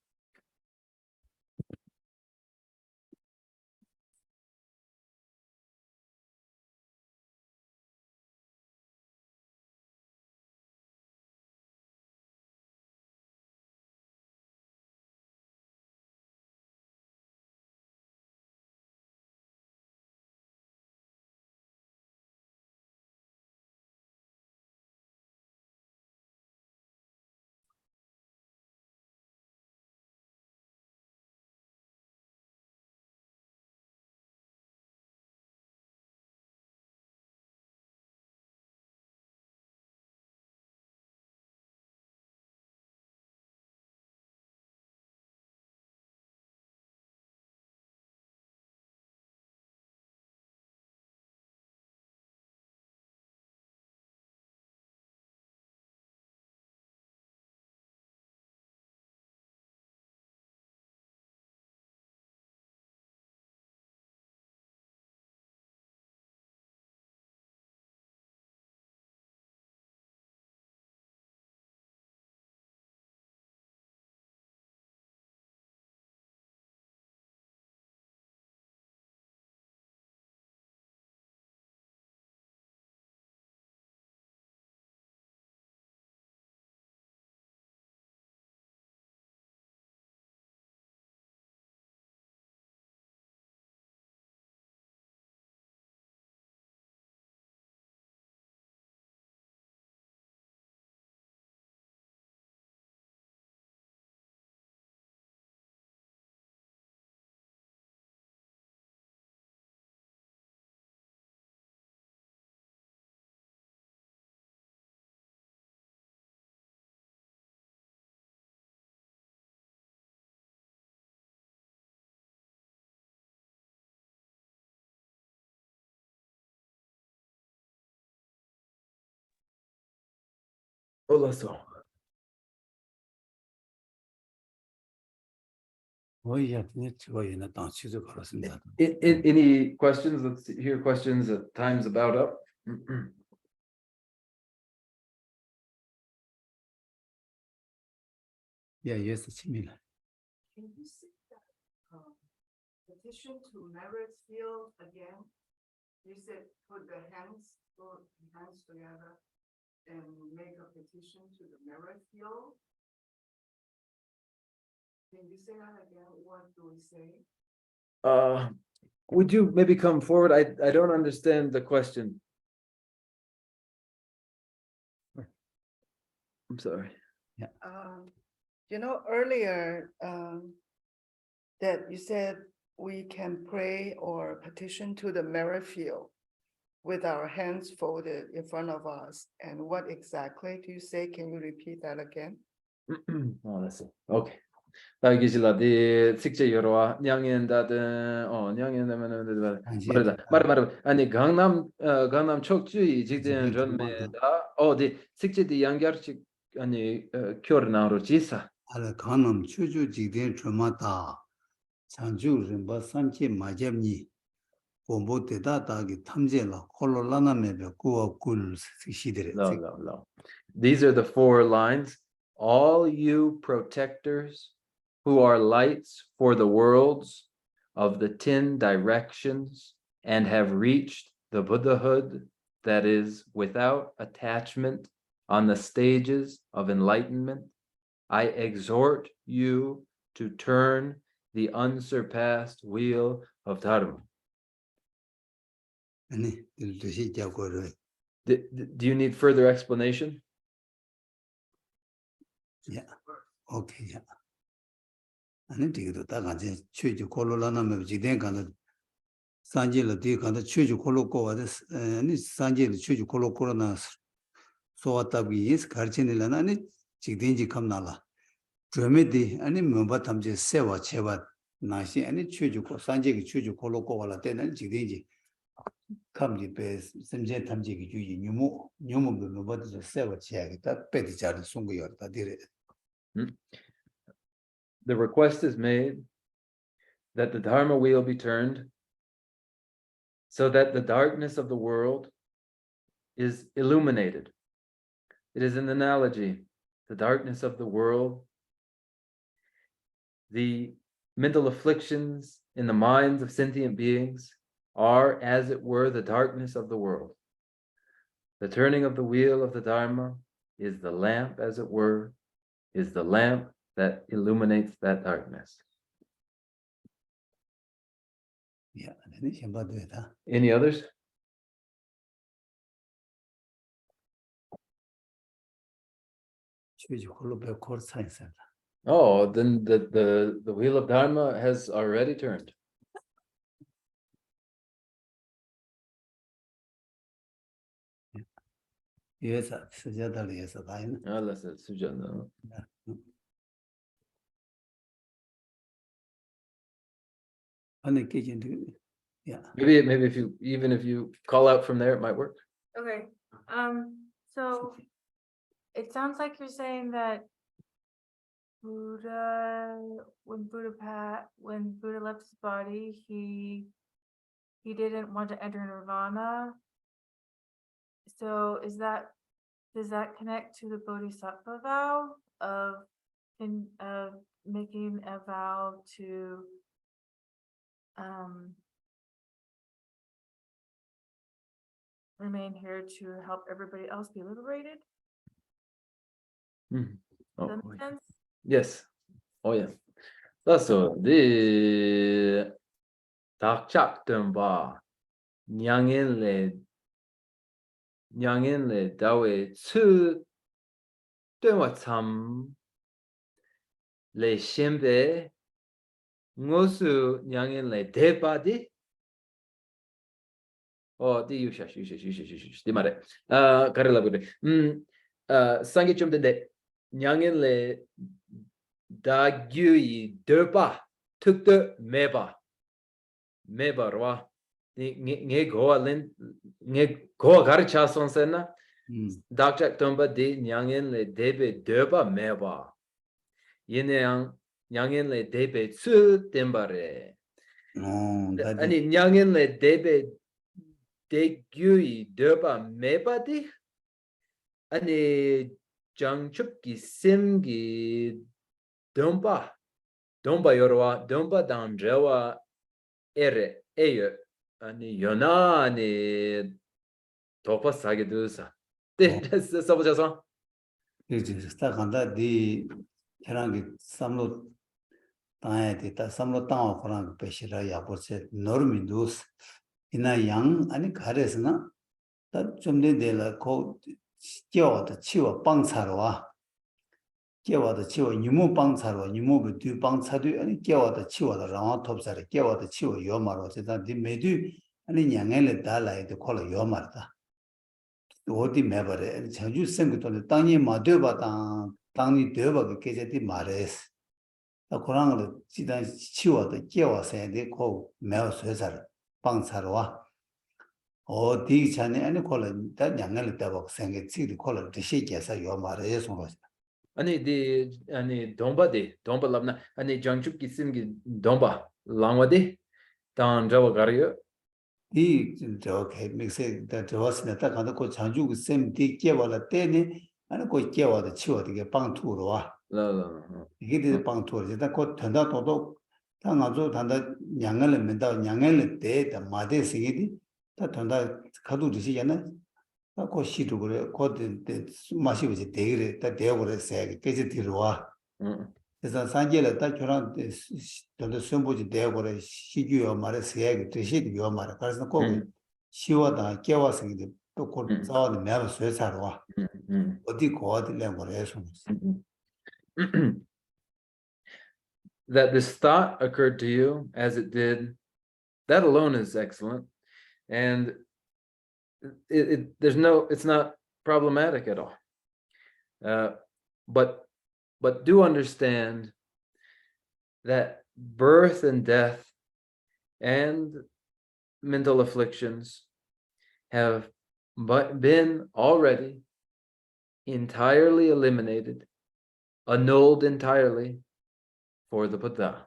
Hola, so. Oh yeah, any questions? Let's hear questions. Time's about up. Yeah, yes, it's me. Can you see that petition to merit field again? You said put the hands together and make a petition to the merit field. Can you say that again? What do we say? Would you maybe come forward? I don't understand the question. I'm sorry. Um, You know, earlier, that you said we can pray or petition to the merit field with our hands folded in front of us. And what exactly do you say? Can you repeat that again? Oh, let's see. Okay. 다 계실라 디 식제 여러와 냥엔다든 냥엔다면 말아 아니 강남 척주의 직전 전매다 어디 식제디 양결식 아니 겨르나로 지사 알아 강남 추주 지대 주마다 장주 림바 산지 마접니 공부대다다기 탐제라 콜로라나메베 꾸어꿀 시시들에 No. These are the 4 lines. All you protectors who are lights for the worlds of the 10 directions and have reached the Buddhahood that is without attachment on the stages of enlightenment, I exhort you to turn the unsurpassed wheel of Dharma. 아니 뜻이 자고를 Do you need further explanation? 야 오케이 야 아니 되게도 딱 간제 추주 콜로라나메 지대 간다 산지를 뒤 간다 추주 콜로고 와데 아니 산지를 추주 콜로코로나 소와답이 is 가르치는라 아니 지대인지 감나라 드메디 아니 멤버 탐제 세와 제와 나시 아니 추주고 산지기 추주 콜로고 와라 때는 지대인지 감지 배 심제 탐지기 주의 뉴모 멤버들 세와 제가 배디 자를 송고였다 디레 The request is made that the Dharma wheel be turned so that the darkness of the world is illuminated. It is an analogy. The darkness of the world, the mental afflictions in the minds of sentient beings are, as it were, the darkness of the world. The turning of the wheel of the Dharma is the lamp, as it were, is the lamp that illuminates that darkness. 야, 아니 셴바도에다. Any others? 추주 콜로베 코르사이사. Oh, then the wheel of Dharma has already turned. 예사 스자달에서 다이나. Let's Sujana. 아니 깨진데. 야. Maybe if you call out from there, it might work. Okay, so it sounds like you're saying that Buddha, when Buddha left his body, he didn't want to enter nirvana. So does that connect to the bodhisattva vow of making a vow to remain here to help everybody else be liberated? Does that make sense? Yes. Oh yeah. So the dakchak tumba nyangin le dawe tsu tumwa tsam le shimbe ngosu nyangin le debadi. Oh, di yushash. Di mare. Karela bude. Sangi chum de nyangin le da gyui depa tukte meba rwa. Nge goa gari chason sena. Dakchak tomba di nyangin le debe depa meba. Yene yang nyangin le debe tsu tembare. Ani nyangin le debe de gyui depa meba di. Ani jangchupki simgi dompa yorwa dompa damjewa ere eyo ani yona ani topa sage dusa this sabojason 이제 스타간다 디 계란기 삼로 땅에 있다 삼로 땅을 그런 배시라 야보세 노르민도스 이나 양 아니 가래서나 좀 내려고 껴도 치워 빵차로 와 깨와도 치워 유무 방차로 유무부 뒤 방차도 아니 깨와도 치워도 라와 톱사를 깨와도 치워 요 말로 제가 네 매두 아니 양엘에 달라이도 콜로 요 말다 어디 매버래 전주 생부터 땅이 마되바다 땅이 되바게 계제디 말했어 나 그랑을 지단 치워도 깨와서 되고 매우 쇠살 방차로 와 어디 전에 아니 콜로 다 양엘에 되고 생게 지디 콜로 드시게서 요 말해서 아니 동바 랍나 아니 장축 기심기 동바 랑와디 단 저거 가려 이 저게 믹스 다 저스네 딱 가도 그 장주 쌤 뒤께와라 때네 아니 그 깨와도 치워되게 방투로 와 라라 이게 되 방투로 이제 그 된다 도도 당아주 단다 양을 맨다 양을 때다 마데 시기디 다 된다 가도 되시잖아 그 시도 그래 거든 마시고지 되게 다 되어 그래서 계속 뒤로 와 그래서 산지를 딱 저랑 저도 선보지 되어버려 시규어 말에 세게 드시기요 말에 그래서 꼭 시와다 깨와서기 또곧 싸워도 매번 쇠사로 와 어디 고아들래 뭐래서 that this thought occurred to you as it did, that alone is excellent, and it's not problematic at all. But do understand that birth and death and mental afflictions have been already entirely eliminated, annulled entirely for the Buddha.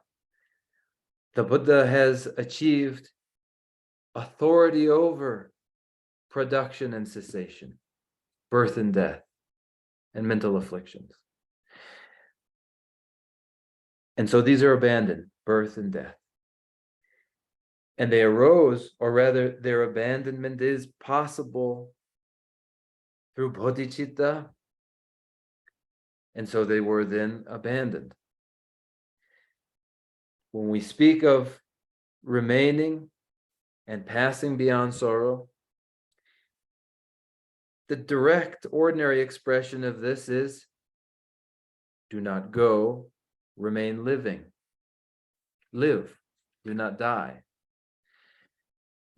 The Buddha has achieved authority over production and cessation, birth and death, and mental afflictions. And so these are abandoned, birth and death. And they arose, or rather, their abandonment is possible through bodhicitta. And so they were then abandoned. When we speak of remaining and passing beyond sorrow, the direct, ordinary expression of this is do not go, remain living. Live, do not die.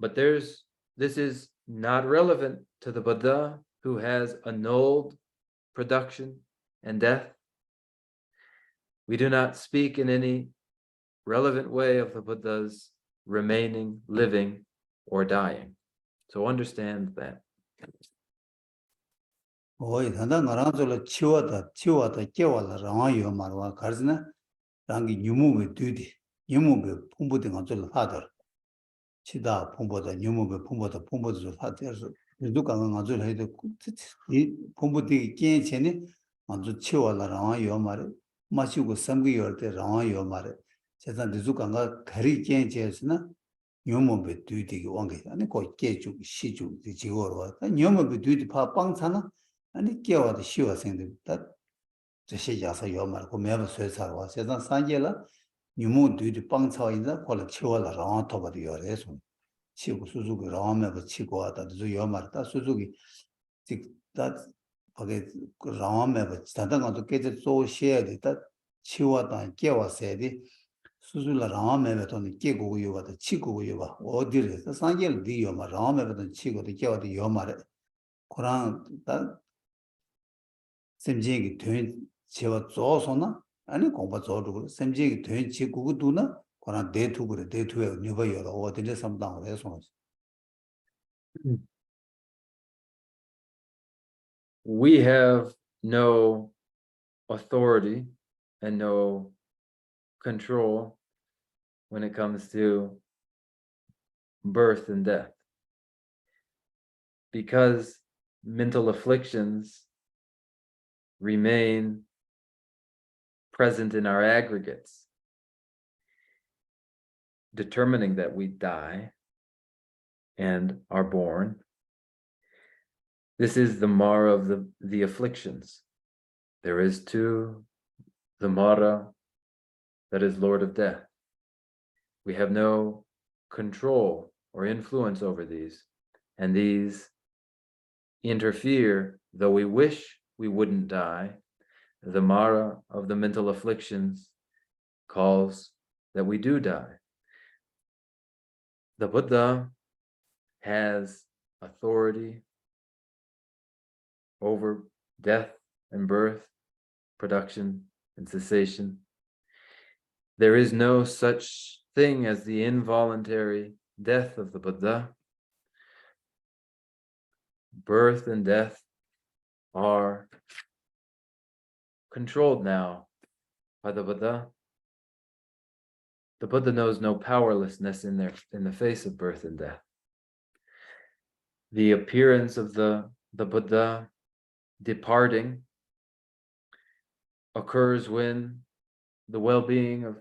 But this is not relevant to the Buddha who has annulled production and death. We do not speak in any relevant way of the Buddha's remaining, living, or dying. So understand that. 오이 단다 나랑절로 치워다 깨와라 라와요 말와 가르스나 랑기 유무베 뒤디 유무베 풍부된 것을 하더 치다 풍부다 유무베 풍부도 하더서 누가 가지고 해도 이 풍부되게 깨체네 아주 치워라 라와요 말에 마시고 삼기 열때 라와요 말에 세상 누가 가리 깨체스나 유무베 뒤디기 왕게 아니 거 깨주 시주 지고로 유무베 뒤디 파 빵차나 아니 깨와도 쉬워생들 다 저시 야서 요 말고 매번 쇠사로 세상 산계라 유무 뒤디 빵차인다 콜 치워라 라와 토바도 요래서 치고 수수기 라와메고 치고 하다 요 말다 수수기 직다 거기 라와메고 단단한도 깨져 조시해야 됐다 치워다 깨와서야지 수술라 라와메도 깨고 요가도 치고 요가 어디에서 산계를 뒤요 말 라와메도 치고도 깨와도 요 말에 그랑 다 샘지기 된 제와 조소나 아니 공부 조르고 샘지기 된 지구구도나 그러나 대투그래 대투에 누바여라 어디에 삼당을 해서 We have no authority and no control when it comes to birth and death, because mental afflictions remain present in our aggregates, determining that we die and are born. This is the Mara of the afflictions. There is too the Mara that is Lord of Death. We have no control or influence over these, and these interfere, though we wish we wouldn't die, The Mara of the mental afflictions calls that we do die. The Buddha has authority over death and birth, production and cessation. There is no such thing as the involuntary death of the Buddha. Birth and death are controlled now by the Buddha. The Buddha knows no powerlessness in the face of birth and death. The appearance of the Buddha departing occurs when the well-being of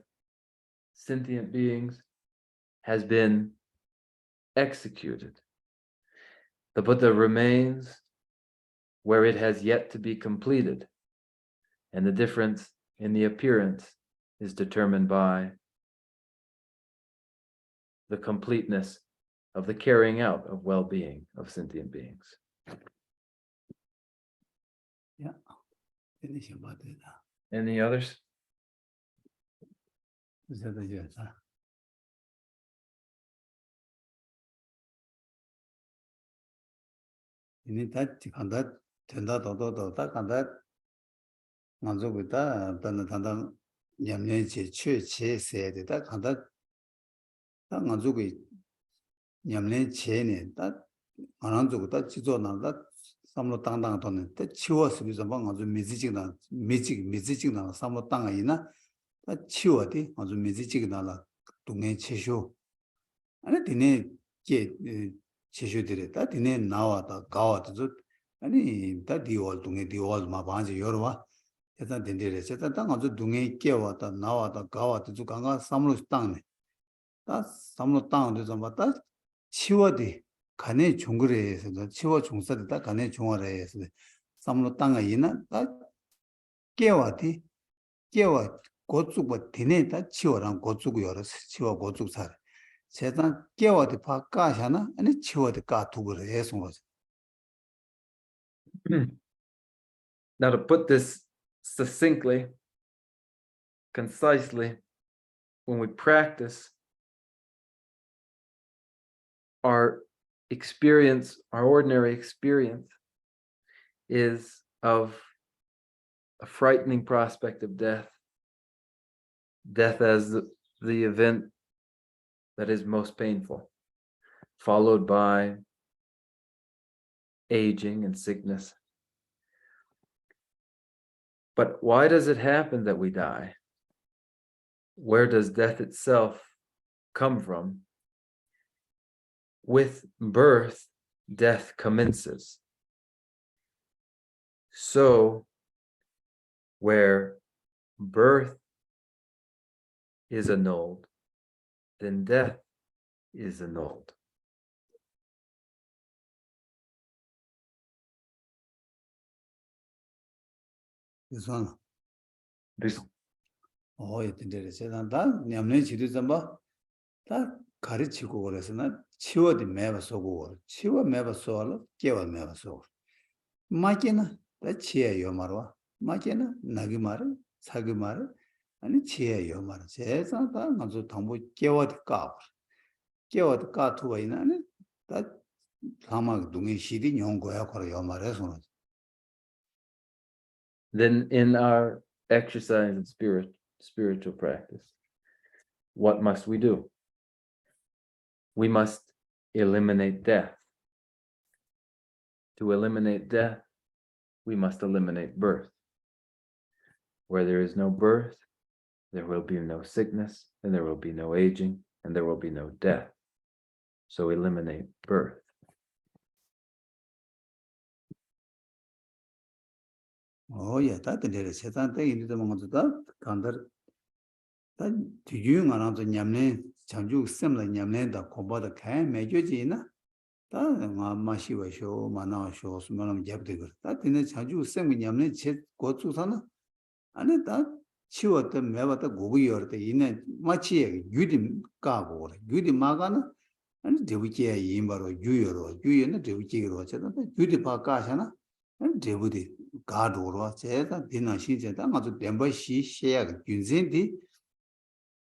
sentient beings has been executed. The Buddha remains where it has yet to be completed, and the difference in the appearance is determined by the completeness of the carrying out of well-being of sentient beings. Yeah. Finish about it. Any others? Is that the yes? Ini that kandat tenda do ta kandat manzo bita tan tan nyamne che se de ta kandat ta manzo gi nyamne che ne ta ananzo ta jizo na da samlo tang ton ta chiwa su bi zamba manzo mizi na samlo tang ina ta chiwa de manzo mizi na la 동네 체쇼 아니 디네 게 체쇼들에 다 디네 나와다 가와도 아니 다 디월 동네 디월 마 반지 여러와 일단 딘데레 제가 땅 아주 동네 깨와다 나와다 가와도 주 강가 삼로 땅네 다 삼로 땅도 좀 봤다 치워디 간에 종거래에서 치워 종사다 간에 종어래에서 삼로 땅에 있나 다 깨와디 깨와 고축과 디네다 치워랑 고축 열어서 치워 고축 살 세상 깨워도 바까잖아 아니 치워도 까두고 해서 거지. Now to put this succinctly, concisely, when we practice, our experience, our ordinary experience, is of a frightening prospect of death. Death as the event that is most painful, followed by aging and sickness. But why does it happen that we die? Where does death itself come from? With birth, death commences. So, where birth is annulled, then death is annulled. This one. This Oh, it did say that Yamne Chidizamba that Karichiku was not Chiwa the Meva Sogo, Chiwa Meva Solo, Kiwa Meva So. Makina, that Chia Yomarwa, Makina, Nagimara, Sagimara, and Chia Yomar says that Nazo Tambu Kiwa the Kap. Kiwa the Katu in that Hamak Dungi Shidi Yongo Yomar. then in our exercise and spiritual practice, what must we do? We must eliminate death. To eliminate death, we must eliminate birth. Where there is no birth, there will be no sickness, and there will be no aging, and there will be no death. So eliminate birth. Oh, yeah, that is Satan into the moment that Kandar. That to you around the Yamne, Chanju, similar Yamne, the Koba, the Kam, Majorina. That Mashiwa show, Mana shows, Manam Japtigur. That in the Chanju, same with Yamne, Chet, go to Sana. And that she was the Mevata Gogi or the inner Machi, Yudim Gabo, Yudim Magana, and Devikia Yimba or Juyo or Juyan, Deviki or Yudi Pakashana. Debuti Gadoro, Cheta, Dina Shija, Tamato Demba Shea, Gunzindi,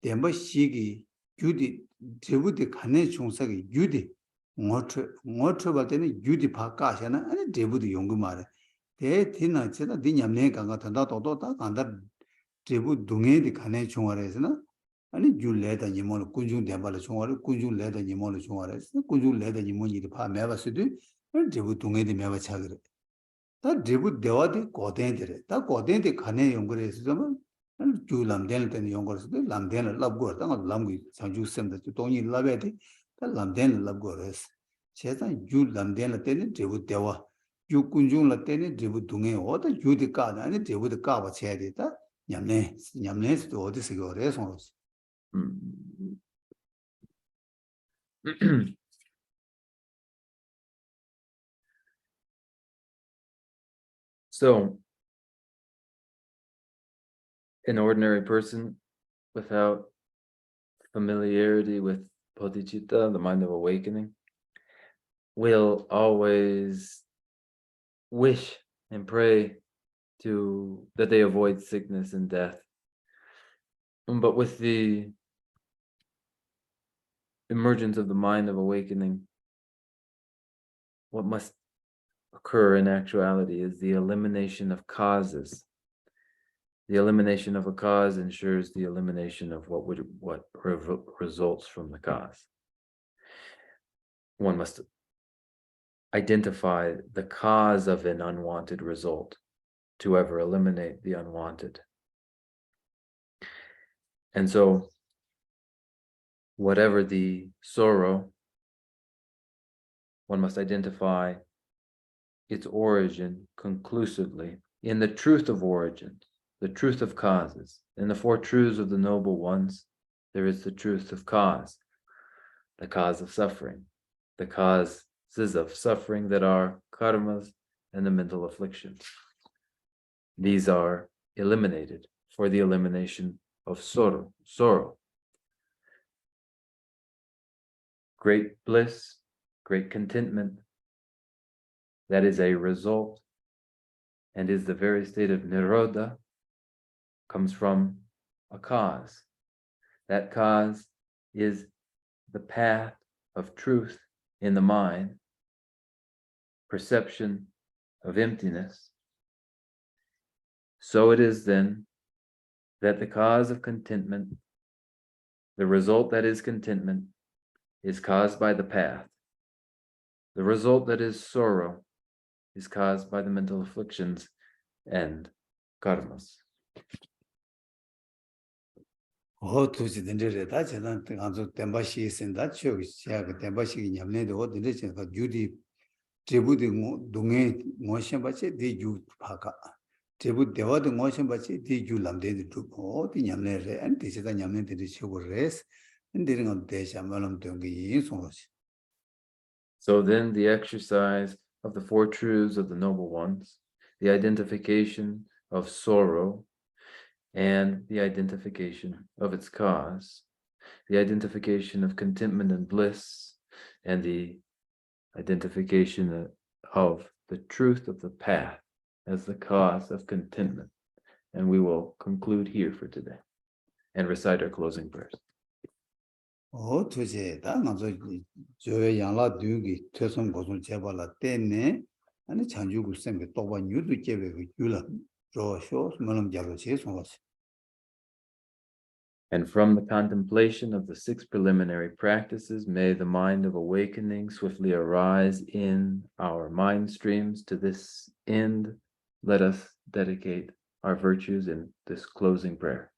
Demba Shigi, Judy, Debuti Kane Chungsaki, Judy, Motre Batene, Judy Pakashana, and Debuti Yongumare. Te Tina Cheta, Dinamne Ganga Tota, and that Debu Dunge, the Kane Chungaresna, and you let a Yimon Kunjun Dembala Chungare, Kunjun let a Yimon Chungares, Kunjun let a Yimoni the Pa Meva Sudi, and Debu Dunge the Meva Chagre. 다 드부 대화디 고된들에 다 고된데 가네 연구를 주 람덴을 때는 연구를 람덴을 랍고 다 람기 상주sem도 동이 랍에디 다 람덴을 랍고 그래서 제가 주 람덴을 때는 드부 대화 주 군중을 때는 드부 동에 어디 주디 까나 아니 드부도 까봐 쳐야 되다 냠네스도 어디서 그래서 So, an ordinary person without familiarity with bodhicitta, the mind of awakening, will always wish and pray that they avoid sickness and death. But with the emergence of the mind of awakening, what must occur in actuality is the elimination of causes. The elimination of a cause ensures the elimination of what results from the cause. One must identify the cause of an unwanted result to ever eliminate the unwanted. And so, whatever the sorrow, one must identify its origin conclusively in the truth of origin, the truth of causes. In the four truths of the noble ones, there is the truth of cause, the cause of suffering, the causes of suffering that are karmas and the mental afflictions. These are eliminated for the elimination of sorrow. Great bliss, great contentment, that is a result and is the very state of nirodha, comes from a cause. That cause is the path of truth in the mind, perception of emptiness. So it is then that the cause of contentment, the result that is contentment, is caused by the path. The result that is sorrow is caused by the mental afflictions and karmas. 투지 된저래 다 제단 간주 템바시 센다 치고 시작 템바시 냠내도 어디데 제가 주디 제부디 동에 모션 받지 디주 파카 제부 대화도 모션 받지 디주 람데디 두고 어디 냠내래 안 디세다 냠내디 치고 레스 인데는 건 대샤 말음 동기 소로시. So then the exercise of the four truths of the noble ones, the identification of sorrow, and the identification of its cause, the identification of contentment and bliss, and the identification of the truth of the path as the cause of contentment. And we will conclude here for today and recite our closing prayers. 투지 다 간주 저의 양라 두기 퇴선 고송 제발라 때네 아니 장주고 쌤게 또바 뉴도 제베고 줄라 저쇼 말음 잡로 제송하시. And from the contemplation of the six preliminary practices, may the mind of awakening swiftly arise in our mind streams. To this end, let us dedicate our virtues in this closing prayer.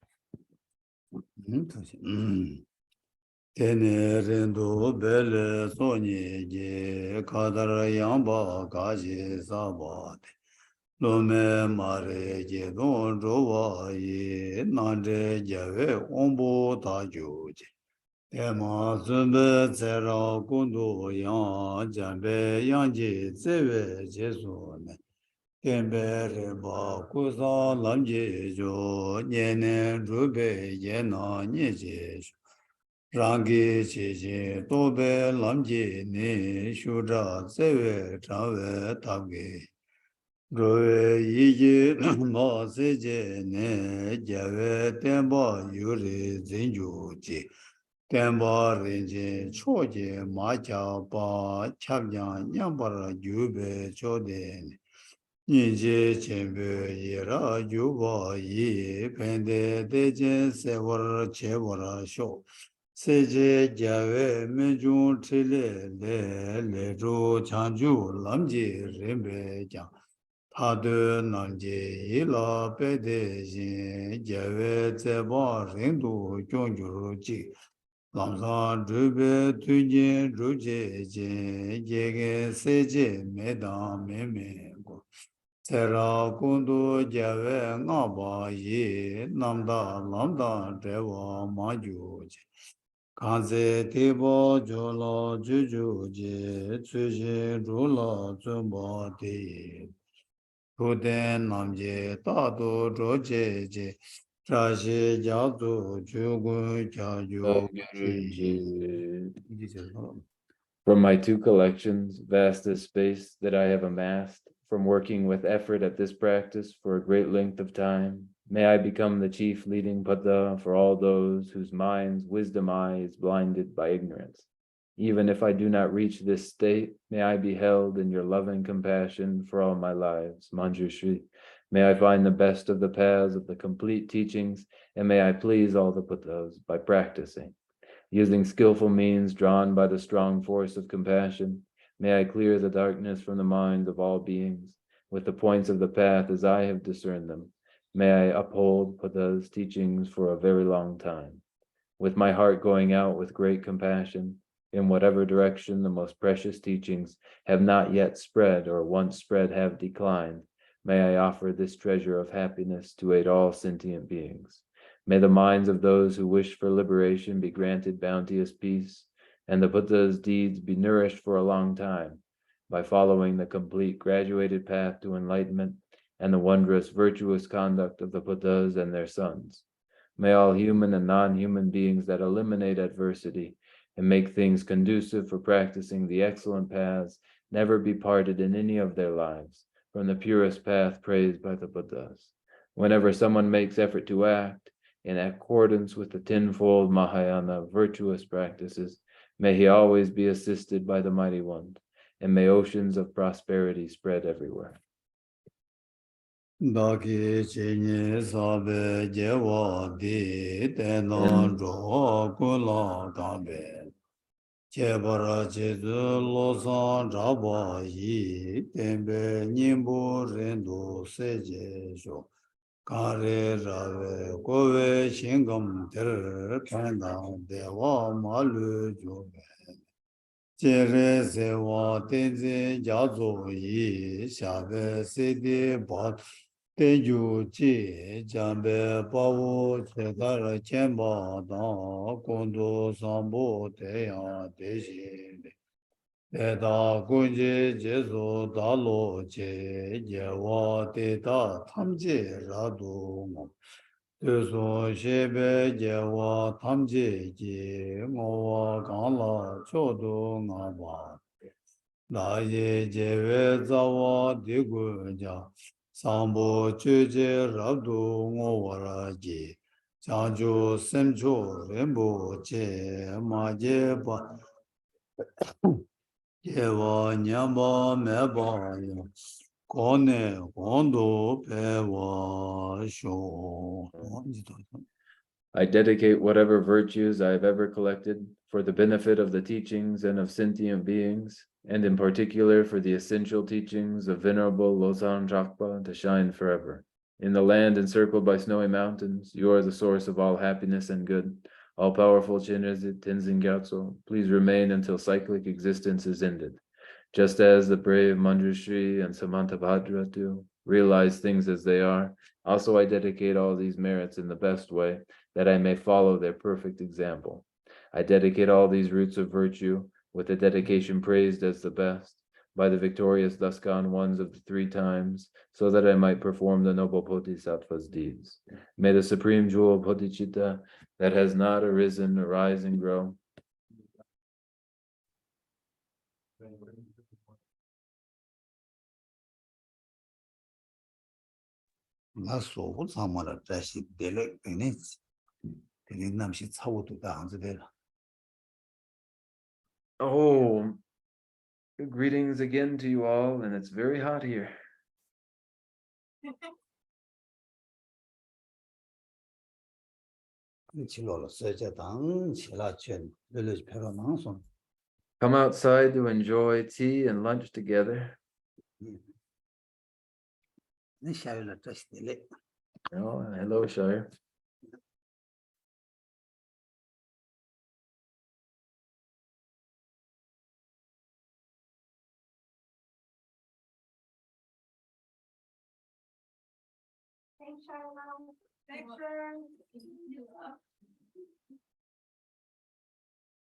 Tenerendo belle sogni je kadar yamba gaji sabate lome mare je don rowa ye nande jave ombo ta joje ema zumbe zera kundo yang jambe yang je zewe jesu ne tembe reba kusa lam je jo nyene rube ye na nye je Rangi Chichi Tobe Lamji Ni Shudra Tsewe Trawe Tabgi Roe Yiji Mo Seje Ne Jave Temba Yuri Zinjuji Temba Rinji Choji Macha Pa Chabjan Yambara Jube Choden Niji Chembe Yira Juba Yi Pende Dejen Sewara Chewara Sho Seje Jave Mejun Trile Le Ru Chanju Lamji Rimbe Jang Tadu Namji Yila Pede Jin Jave Zeba Rindu Kyonjuru Ji Lamsan Drube Tujin Ruje Jin Jege Seje Medan Meme Go Sera Kundu Jave Ngaba Yi Namda Lamda Dewa Maju Ji Kanze Tibo Jolo Juju Ji Tsuji Rula Zumba Di Tuden Namje Tado Roje Trashi Jadu Jugu Jaju Guruji. From my two collections, vast as space that I have amassed, from working with effort at this practice for a great length of time, may I become the chief leading Buddha for all those whose minds' wisdom eye is blinded by ignorance. Even if I do not reach this state, may I be held in your loving compassion for all my lives, Manjushri. May I find the best of the paths of the complete teachings, and may I please all the Buddhas by practicing. Using skillful means drawn by the strong force of compassion, may I clear the darkness from the minds of all beings, with the points of the path as I have discerned them. May I uphold Buddha's teachings for a very long time, with my heart going out with great compassion, in whatever direction the most precious teachings have not yet spread or once spread have declined. May I offer this treasure of happiness to aid all sentient beings. May the minds of those who wish for liberation be granted bounteous peace, and the Buddha's deeds be nourished for a long time by following the complete graduated path to enlightenment and the wondrous virtuous conduct of the Buddhas and their sons. May all human and non-human beings that eliminate adversity and make things conducive for practicing the excellent paths never be parted in any of their lives from the purest path praised by the Buddhas. Whenever someone makes effort to act in accordance with the tenfold Mahayana virtuous practices, may he always be assisted by the Mighty One, and may oceans of prosperity spread everywhere. Daki Chini Sabe Jewa Di Tenon Ro Kula Kambe Chebara Chezu Losan Raba Yi Tembe Nimbu Rendu Seje Sho Kare Rave Kove Shingam Ter Kanda Dewa Malu Jube Jere Sewa Tenzi Jazo Yi Shabe Sidi Bat Tenju Ji Jambe Bawu Chedar Chenmo Da Kundu Sambu Teya Deshi Teta Kunji Jesu Dalo Che Jewa Teta Tamji Radu Teso Shebe Jewa Tamji Ji Ngowa Gangla Chodu Ngaba Daye Jewe Zawa Digu Sambo Chuje Rabdu Ngowaraji Chanju Semcho Rembo Che Majeba Jewa Nyamba Meba Kone Kondo Pewa Sho. I dedicate whatever virtues I have ever collected for the benefit of the teachings and of sentient beings, and in particular for the essential teachings of Venerable Losang Drakpa to shine forever. In the land encircled by snowy mountains, you are the source of all happiness and good. All-powerful Chenrezit Tenzin Gyatso, please remain until cyclic existence is ended. Just as the brave Manjushri and Samantabhadra do, realize things as they are, also I dedicate all these merits in the best way, that I may follow their perfect example. I dedicate all these roots of virtue, with a dedication praised as the best, by the victorious thus gone ones of the 3 times, so that I might perform the noble Bodhisattva's deeds. May the supreme jewel of Bodhicitta, that has not arisen, arise and grow. 나 소고 참마라 다시 데레 되네. 되는 남시 차고도 다 안즈데라. Oh, greetings again to you all, and it's very hot here. 치료로 세제당 치라chen 르르 페로망손. Come outside to enjoy tea and lunch together. 네 샤일라 다시 데레. Oh, hello, Shire. Thanks, Charlotte. Thanks, Sharon.